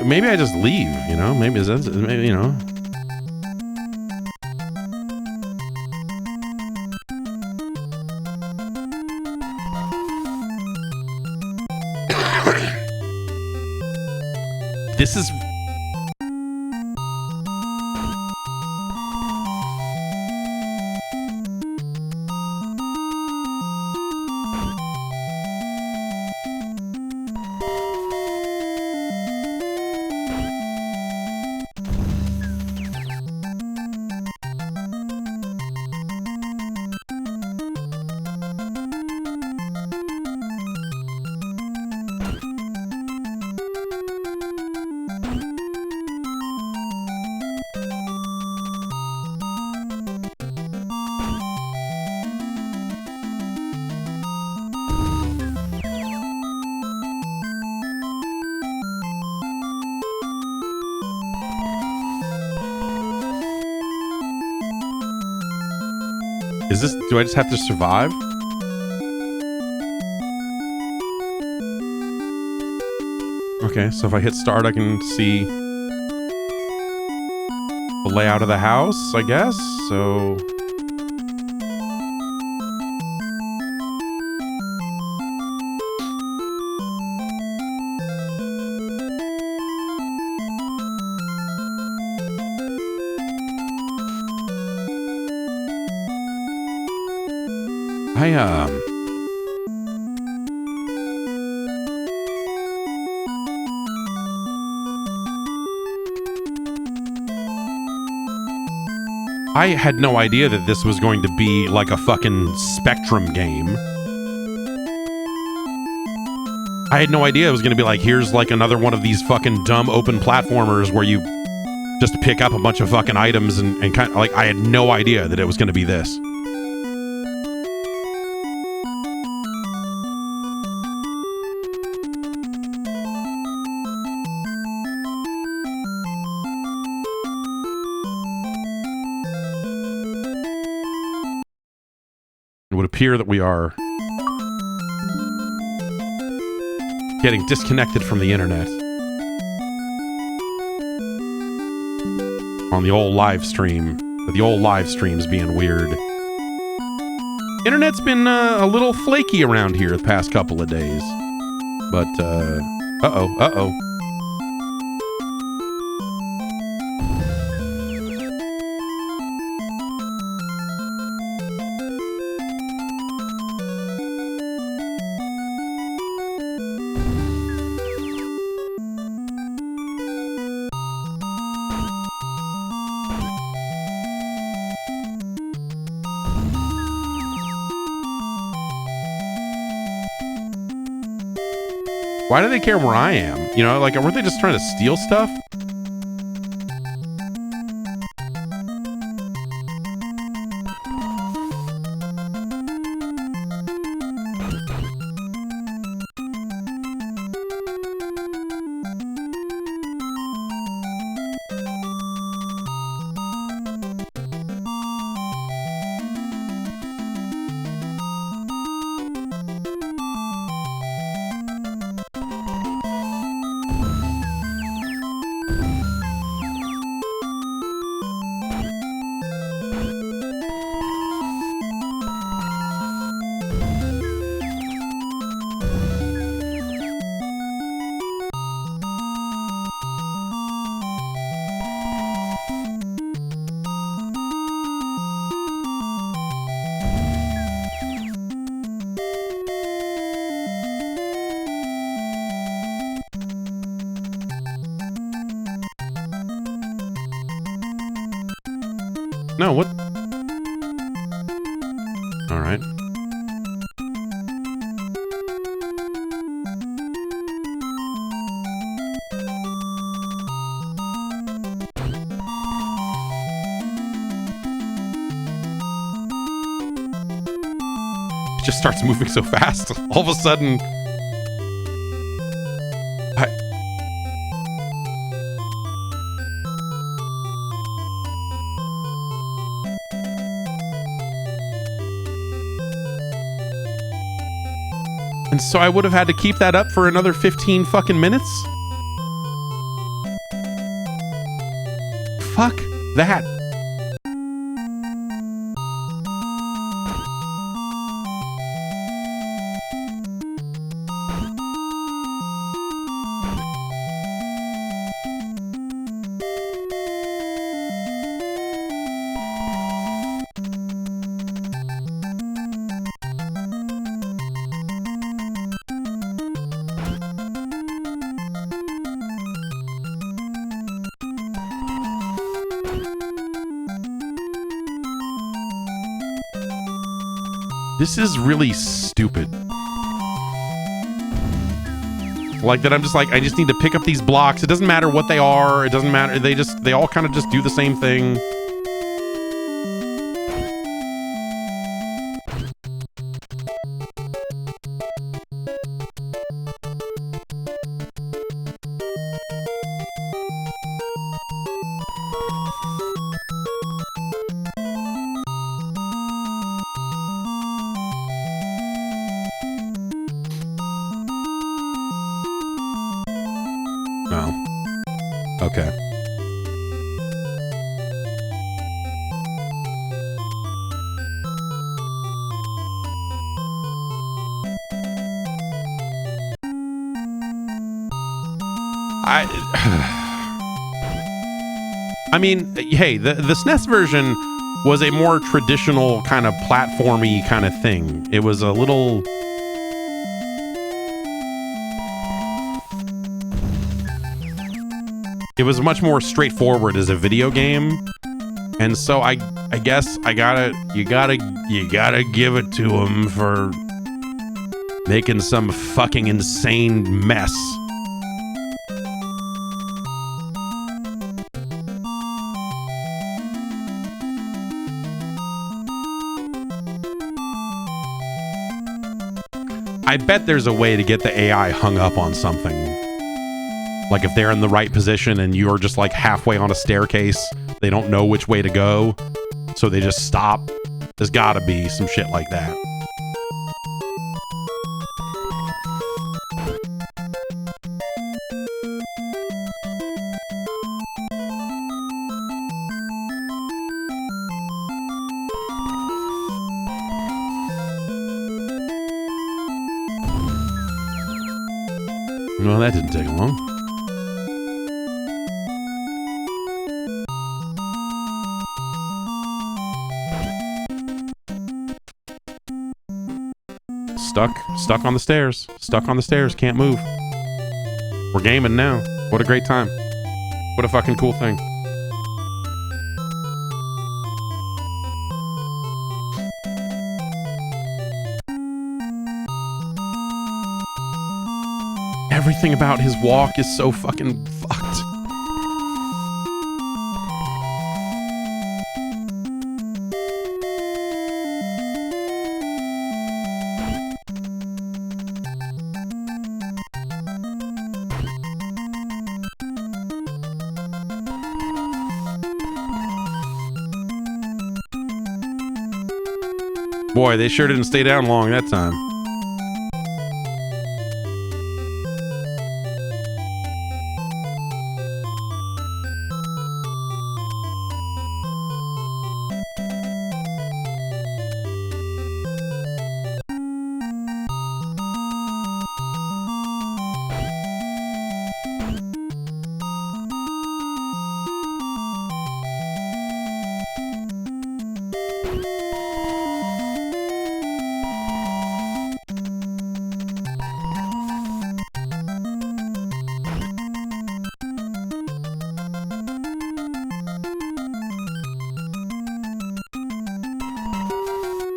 Maybe I just leave, you know? Maybe, you know. This is... Is this... Do I just have to survive? Okay, so if I hit start, I can see the layout of the house, I guess. So... I had no idea that this was going to be like a fucking Spectrum game. I had no idea it was going to be like, here's like another one of these fucking dumb open platformers where you just pick up a bunch of fucking items and kind of like, I had no idea that it was going to be this. It would appear that we are getting disconnected from the internet on the old live stream. The old live stream's being weird. Internet's been a little flaky around here the past couple of days. But, uh-oh. Why do they care where I am? You know, like, weren't they just trying to steal stuff? No, what? All right. It just starts moving so fast. All of a sudden, And so I would have had to keep that up for another 15 fucking minutes? Fuck that. This is really stupid. Like that I'm just like, I just need to pick up these blocks. It doesn't matter what they are. It doesn't matter. They all kind of just do the same thing. No. Okay. I mean, hey, the SNES version was a more traditional kind of platformy kind of thing. It was a little... It was much more straightforward as a video game. And so I guess you gotta give it to him for making some fucking insane mess. I bet there's a way to get the AI hung up on something. Like if they're in the right position and you're just like halfway on a staircase, they don't know which way to go, so they just stop. There's gotta be some shit like that. Well, that didn't take long. Stuck on the stairs. Stuck on the stairs, can't move. We're gaming now. What a great time. What a fucking cool thing. Everything about his walk is so fucking fucked. Boy, they sure didn't stay down long that time.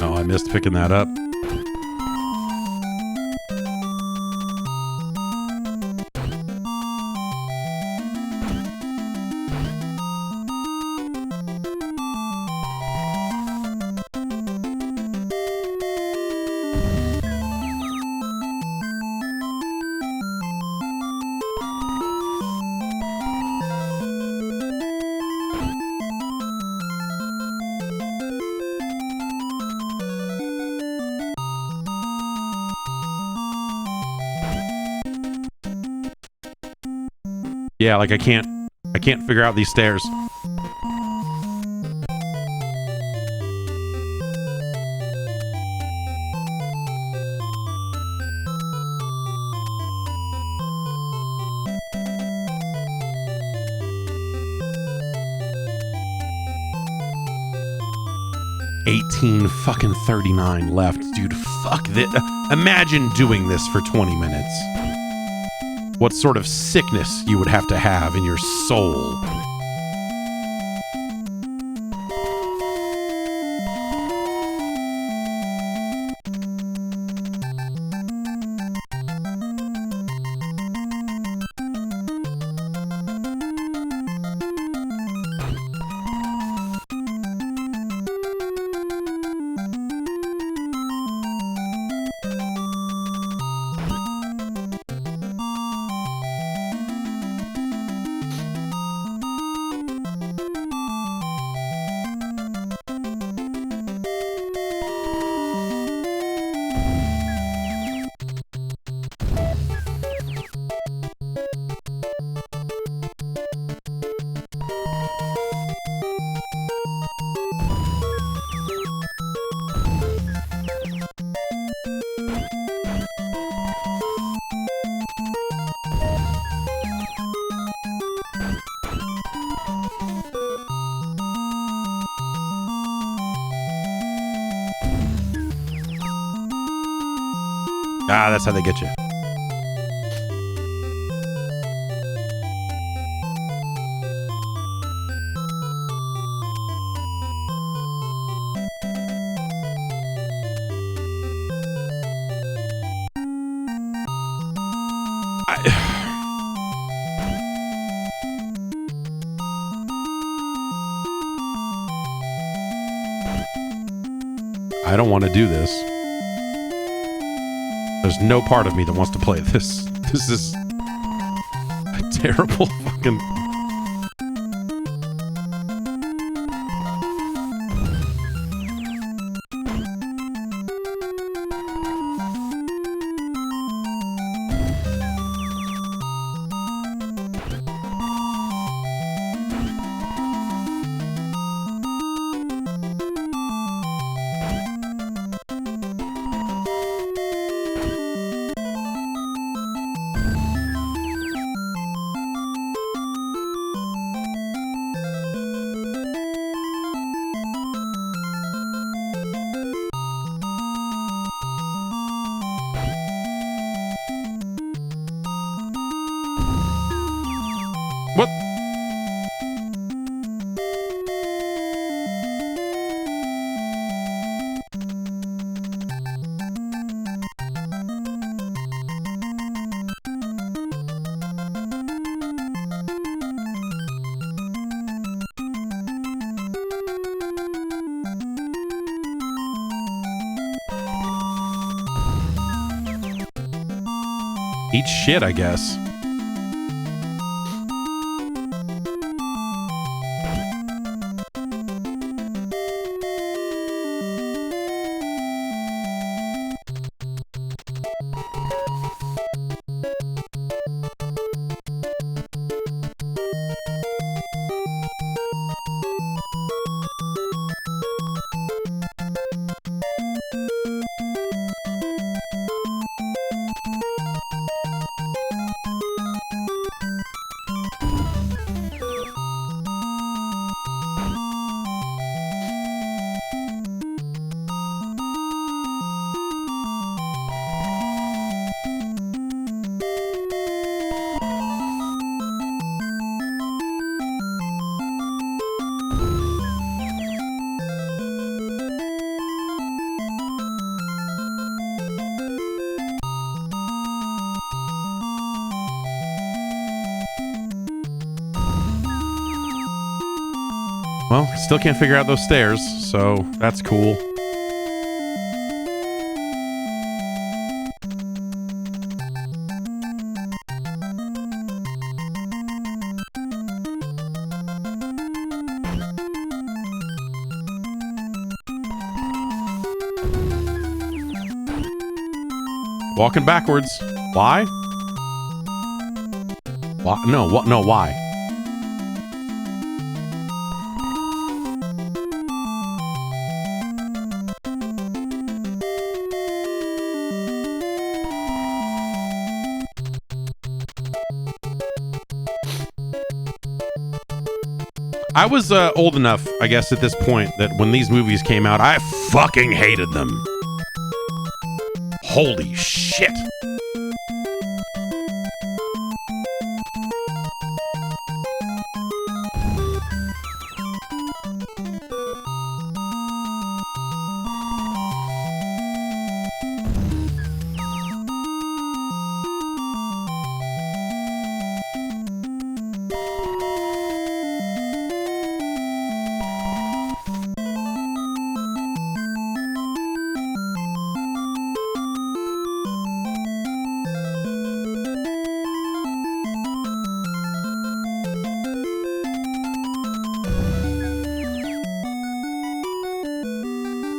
Oh, I missed picking that up. Yeah, like I can't figure out these stairs. Fucking 39 left. Dude, fuck this. Imagine doing this for 20 minutes. What sort of sickness you would have to have in your soul. Ah, that's how they get you. I don't want to do this. There's no part of me that wants to play this. This is a terrible fucking... What? Eat shit, I guess. Well, still can't figure out those stairs, so that's cool. Walking backwards. Why? Why? No, what? No, why? I was old enough, I guess, at this point that when these movies came out, I fucking hated them. Holy shit.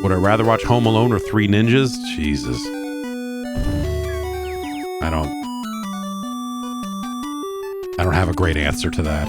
Would I rather watch Home Alone or Three Ninjas? Jesus. I don't have a great answer to that.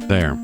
There.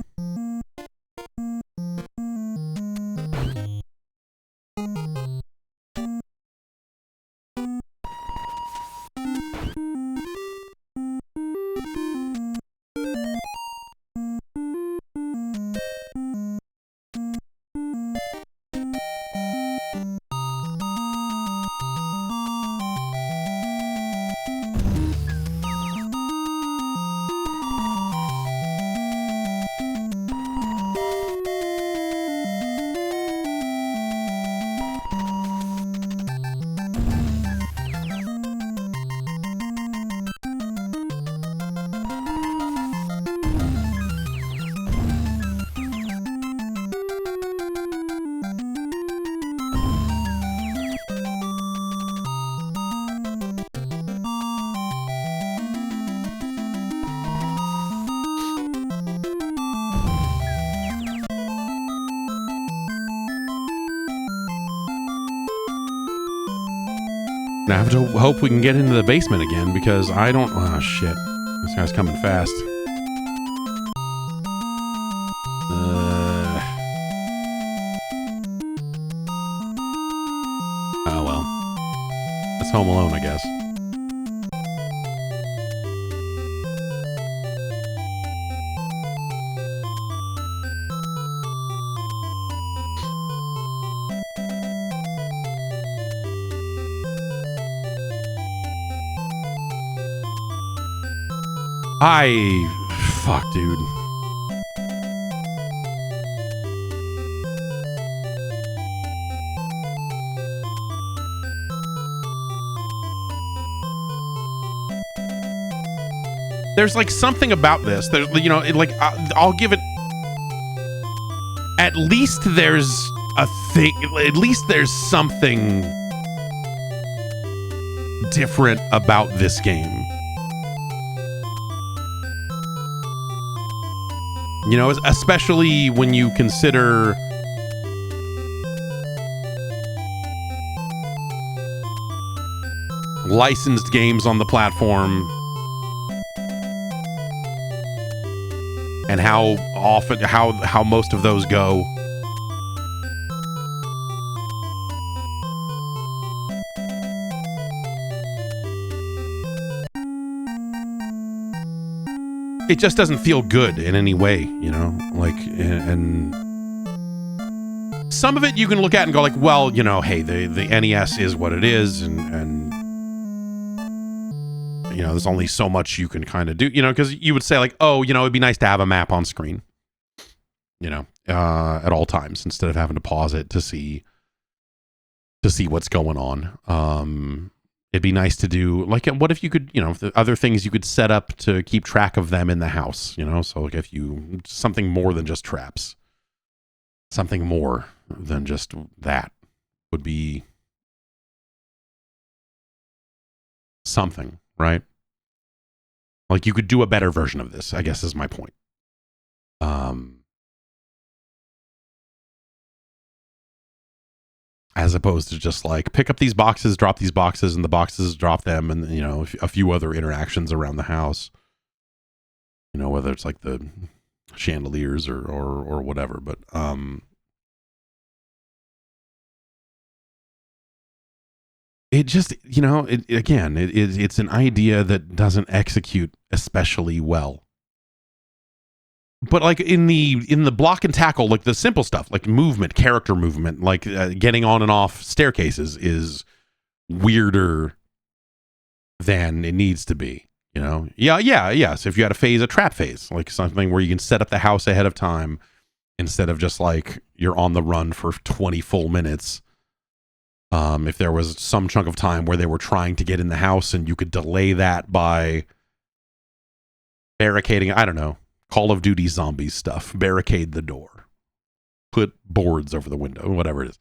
I have to hope we can get into the basement again because I don't... Oh, shit. This guy's coming fast. Oh, well. That's Home Alone, I guess. Fuck, dude. There's like something about this. There's, you know, I'll give it. At least there's a thing. At least there's something different about this game. You know, especially when you consider licensed games on the platform and how often how most of those go. It just doesn't feel good in any way, you know, like, and some of it you can look at and go like, well, you know, hey, the NES is what it is, and you know, there's only so much you can kind of do, you know, because you would say like, oh, you know, it'd be nice to have a map on screen, you know, at all times instead of having to pause it to see what's going on. It'd be nice to do, like, what if you could, you know, the other things you could set up to keep track of them in the house, you know? So, like, if you, something more than just traps. Something more than just that would be something, right? Like, you could do a better version of this, I guess is my point. As opposed to just like pick up these boxes, drop these boxes, and the boxes drop them, and you know, a few other interactions around the house. You know, whether it's like the chandeliers or whatever, but it just, you know, it's an idea that doesn't execute especially well. But like in the block and tackle, like the simple stuff, like movement, character movement, like getting on and off staircases is weirder than it needs to be, you know? Yes. If you had a trap phase, like something where you can set up the house ahead of time instead of just like you're on the run for 20 full minutes. If there was some chunk of time where they were trying to get in the house and you could delay that by barricading, I don't know, Call of Duty zombies stuff, barricade the door, put boards over the window, whatever it is.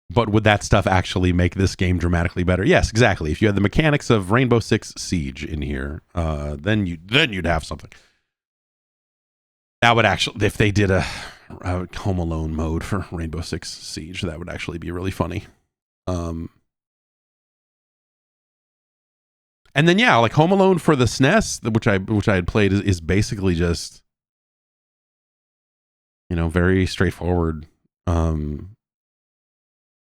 But would that stuff actually make this game dramatically better? Yes, exactly. If you had the mechanics of Rainbow Six Siege in here, then you'd have something. That would actually, if they did a Home Alone mode for Rainbow Six Siege, that would actually be really funny. And then yeah, like Home Alone for the SNES, which I had played, is basically just, you know, very straightforward,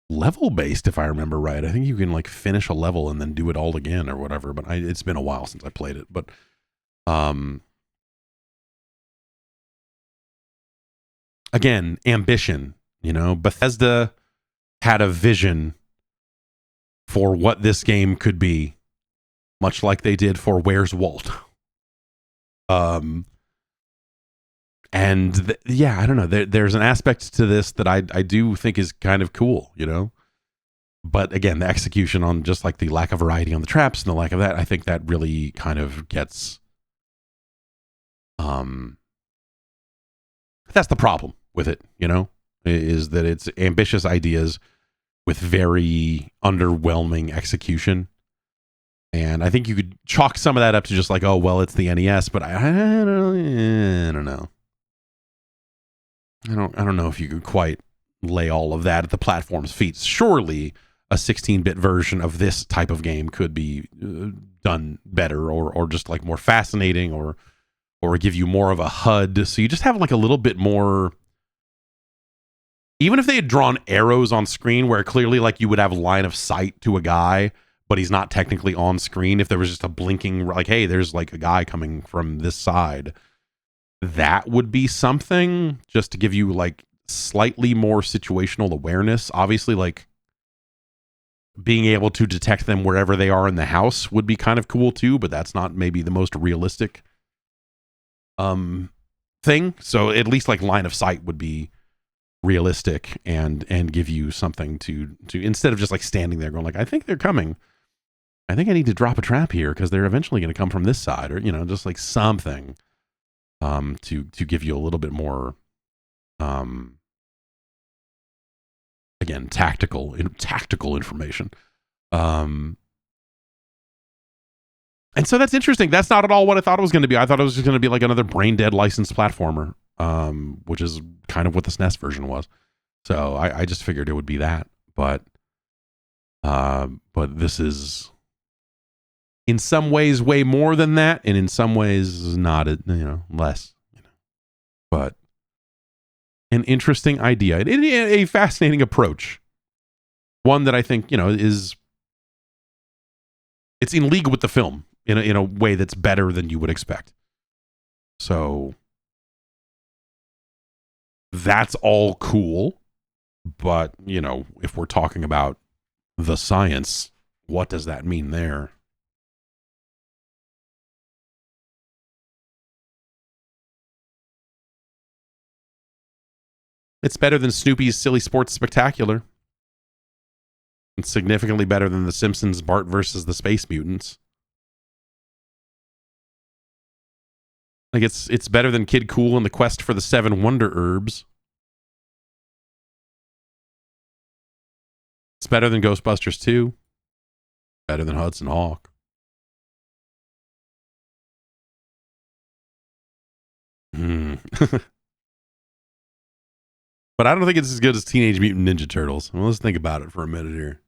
level based, if I remember right. I think you can like finish a level and then do it all again or whatever. But it's been a while since I played it. But again, ambition. You know, Bethesda had a vision for what this game could be, much like they did for Where's Walt. Yeah, I don't know. There's an aspect to this that I do think is kind of cool, you know? But again, the execution on just like the lack of variety on the traps and the lack of that, I think that really kind of gets... that's the problem with it, you know? Is that it's ambitious ideas with very underwhelming execution. And I think you could chalk some of that up to just like, oh, well, it's the NES, but I don't know. I don't know if you could quite lay all of that at the platform's feet. Surely a 16-bit version of this type of game could be done better, or just like more fascinating, or give you more of a HUD. So you just have like a little bit more. Even if they had drawn arrows on screen where clearly like you would have line of sight to a guy, but he's not technically on screen. If there was just a blinking, like, hey, there's like a guy coming from this side, that would be something, just to give you like slightly more situational awareness. Obviously, like being able to detect them wherever they are in the house would be kind of cool too, but that's not maybe the most realistic thing. So at least like line of sight would be realistic and give you something to instead of just like standing there going like, I think they're coming. I think I need to drop a trap here because they're eventually going to come from this side, or, you know, just like something to give you a little bit more, again, tactical information. And so that's interesting. That's not at all what I thought it was going to be. I thought it was just going to be like another brain dead licensed platformer, which is kind of what the SNES version was. So I just figured it would be that, but But this is in some ways way more than that, and in some ways not, less. But an interesting idea, a fascinating approach. One that I think, is it's in league with the film in a way that's better than you would expect. So that's all cool. But, if we're talking about the science, what does that mean there? It's better than Snoopy's Silly Sports Spectacular. It's significantly better than The Simpsons Bart versus the Space Mutants. Like it's better than Kid Cool and the Quest for the Seven Wonder Herbs. It's better than Ghostbusters 2. Better than Hudson Hawk. But I don't think it's as good as Teenage Mutant Ninja Turtles. Well, let's think about it for a minute here.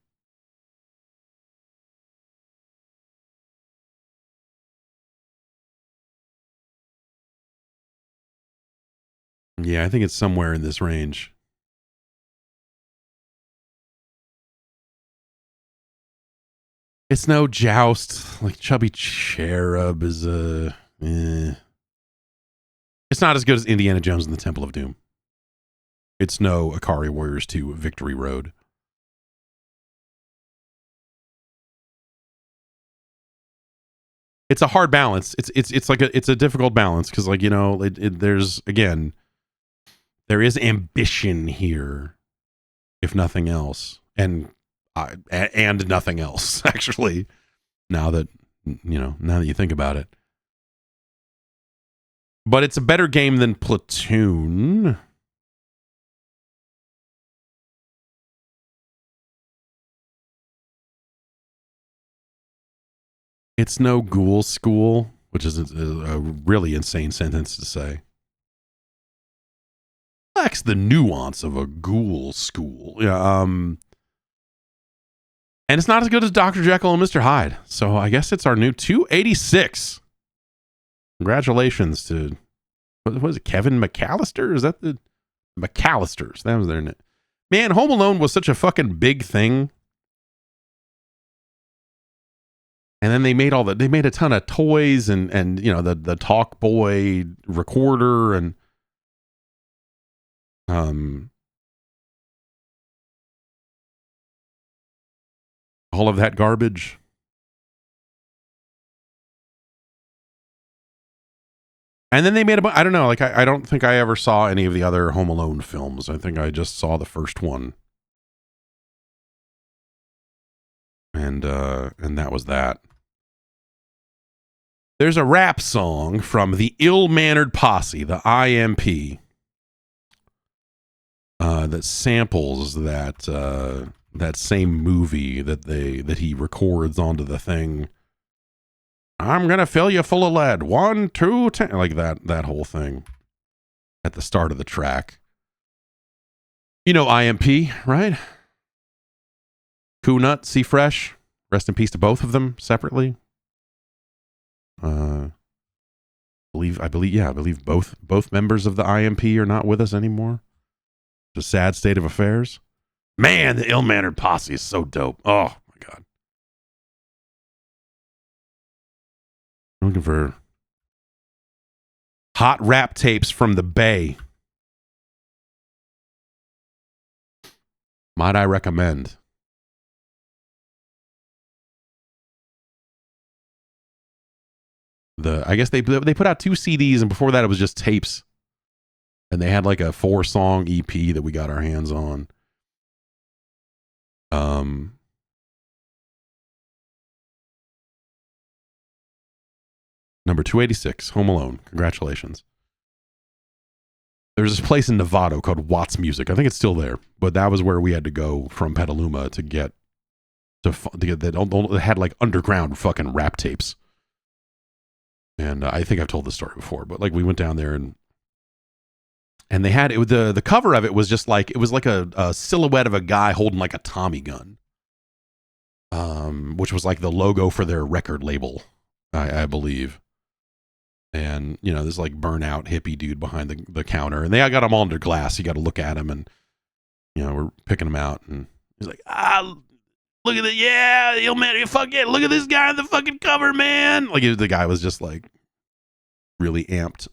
Yeah, I think it's somewhere in this range. It's no Joust. Like Chubby Cherub is It's not as good as Indiana Jones and the Temple of Doom. It's no Ikari Warriors 2 Victory Road. It's a hard balance. It's like it's a difficult balance because there's again there is ambition here, if nothing else, and nothing else actually. Now that you think about it, but it's a better game than Platoon. It's no Ghoul School, which is a really insane sentence to say. Lacks the nuance of a Ghoul School. Yeah, and it's not as good as Dr. Jekyll and Mr. Hyde. So I guess it's our new 286. Congratulations to, what was it, Kevin McAllister? Is that the McAllisters? That was their name. Man, Home Alone was such a fucking big thing. And then they made a ton of toys and the Talk Boy recorder and all of that garbage. And then they made I don't know, like I don't think I ever saw any of the other Home Alone films. I think I just saw the first one. And that was that. There's a rap song from the Ill-Mannered Posse, the IMP, that samples that same movie that he records onto the thing. I'm gonna fill you full of lead. 1, 2, 10, like that whole thing at the start of the track. IMP, right? Coonut, C Fresh. Rest in peace to both of them separately. I believe both members of the IMP are not with us anymore. It's a sad state of affairs. Man, the Ill-Mannered Posse is so dope. Oh my god. I'm looking for hot rap tapes from the Bay. Might I recommend? I guess they put out 2 CDs, and before that it was just tapes. And they had like a 4-song EP that we got our hands on. Number 286, Home Alone. Congratulations. There's this place in Novato called Watts Music. I think it's still there, but that was where we had to go from Petaluma to get that. They had like underground fucking rap tapes. And I think I've told this story before, but like we went down there and they had it. The cover of it was just like, it was like a silhouette of a guy holding like a Tommy gun. which was like the logo for their record label, I believe. And, you know, this like burnout hippie dude behind the counter. And I got them all under glass. You got to look at them, and, you know, we're picking them out. And he's like, look at it. Yeah, yo, man, fuck it. Look at this guy on the fucking cover, man. Like, the guy was just like really amped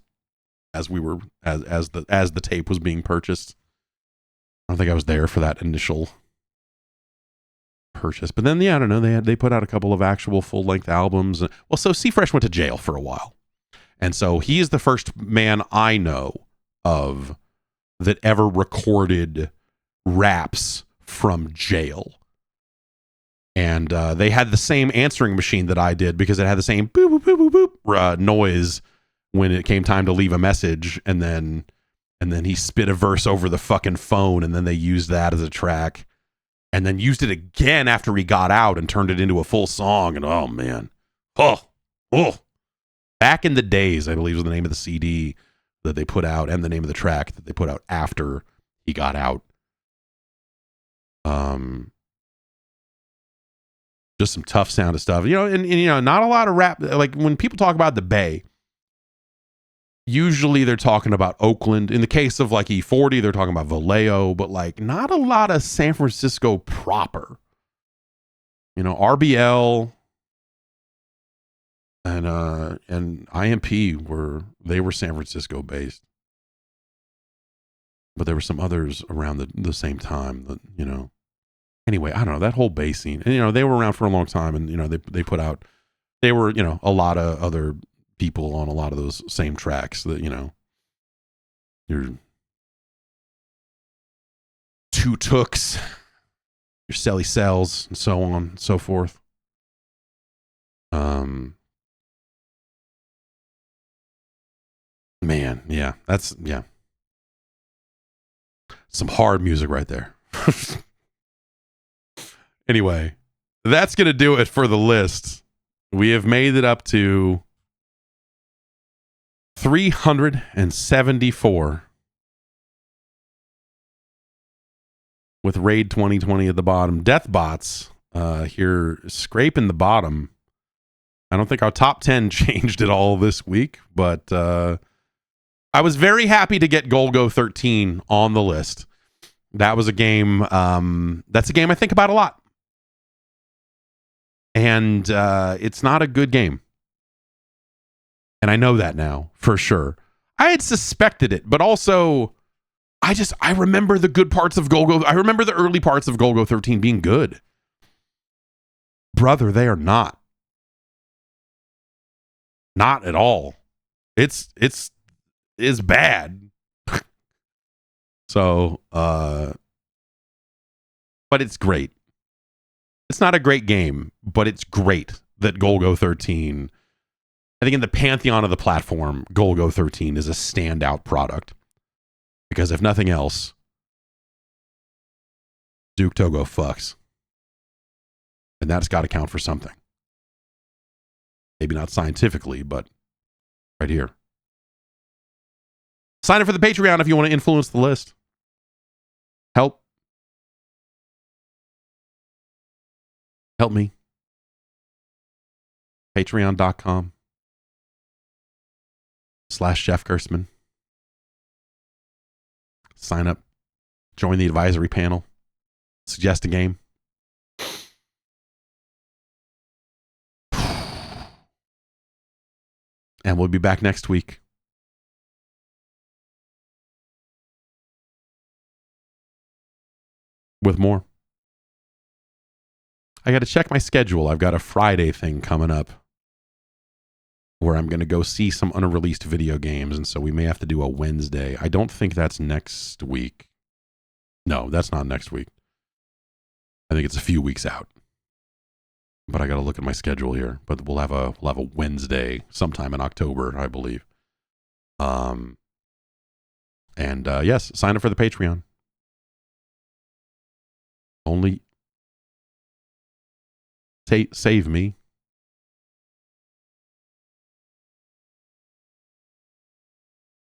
as we were, as the tape was being purchased. I don't think I was there for that initial purchase. But then, yeah, I don't know. They put out a couple of actual full length albums. Well, so C-Fresh went to jail for a while. And so he is the first man I know of that ever recorded raps from jail. And they had the same answering machine that I did, because it had the same boop, boop, boop, boop, boop noise when it came time to leave a message. And then he spit a verse over the fucking phone, and then they used that as a track, and then used it again after he got out and turned it into a full song. And oh, man. Oh. Back in the days, I believe was the name of the CD that they put out, and the name of the track that they put out after he got out. Just some tough sound of stuff, you know, and you know, not a lot of rap. Like when people talk about the Bay, usually they're talking about Oakland. In the case of like E40, they're talking about Vallejo, but like not a lot of San Francisco proper. You know, RBL and IMP were San Francisco based, but there were some others around the same time that, you know. Anyway, I don't know, that whole Bay scene, and you know, they were around for a long time, and you know, they put out, they were, you know, a lot of other people on a lot of those same tracks that, you know, your Two Tooks, your Selly Cells, and so on and so forth. Man, yeah, that's, yeah, some hard music right there. Anyway, that's going to do it for the list. We have made it up to 374 with Raid 2020 at the bottom. Deathbots here scraping the bottom. I don't think our top 10 changed at all this week, but I was very happy to get Golgo 13 on the list. That was a game, that's a game I think about a lot. And it's not a good game. And I know that now, for sure. I had suspected it, but also, I remember the good parts of Golgo. I remember the early parts of Golgo 13 being good. Brother, they are not. Not at all. It's bad. So, but it's great. It's not a great game, but it's great that Golgo 13, I think in the pantheon of the platform, Golgo 13 is a standout product. Because if nothing else, Duke Togo fucks. And that's got to count for something. Maybe not scientifically, but right here. Sign up for the Patreon if you want to influence the list. Help me. Patreon.com/Jeff Gerstmann. Sign up. Join the advisory panel. Suggest a game. And we'll be back next week. With more. I got to check my schedule. I've got a Friday thing coming up where I'm going to go see some unreleased video games, and so we may have to do a Wednesday. I don't think that's next week. No, that's not next week. I think it's a few weeks out. But I got to look at my schedule here. But we'll have a Wednesday sometime in October, I believe. Yes, sign up for the Patreon. Only save me.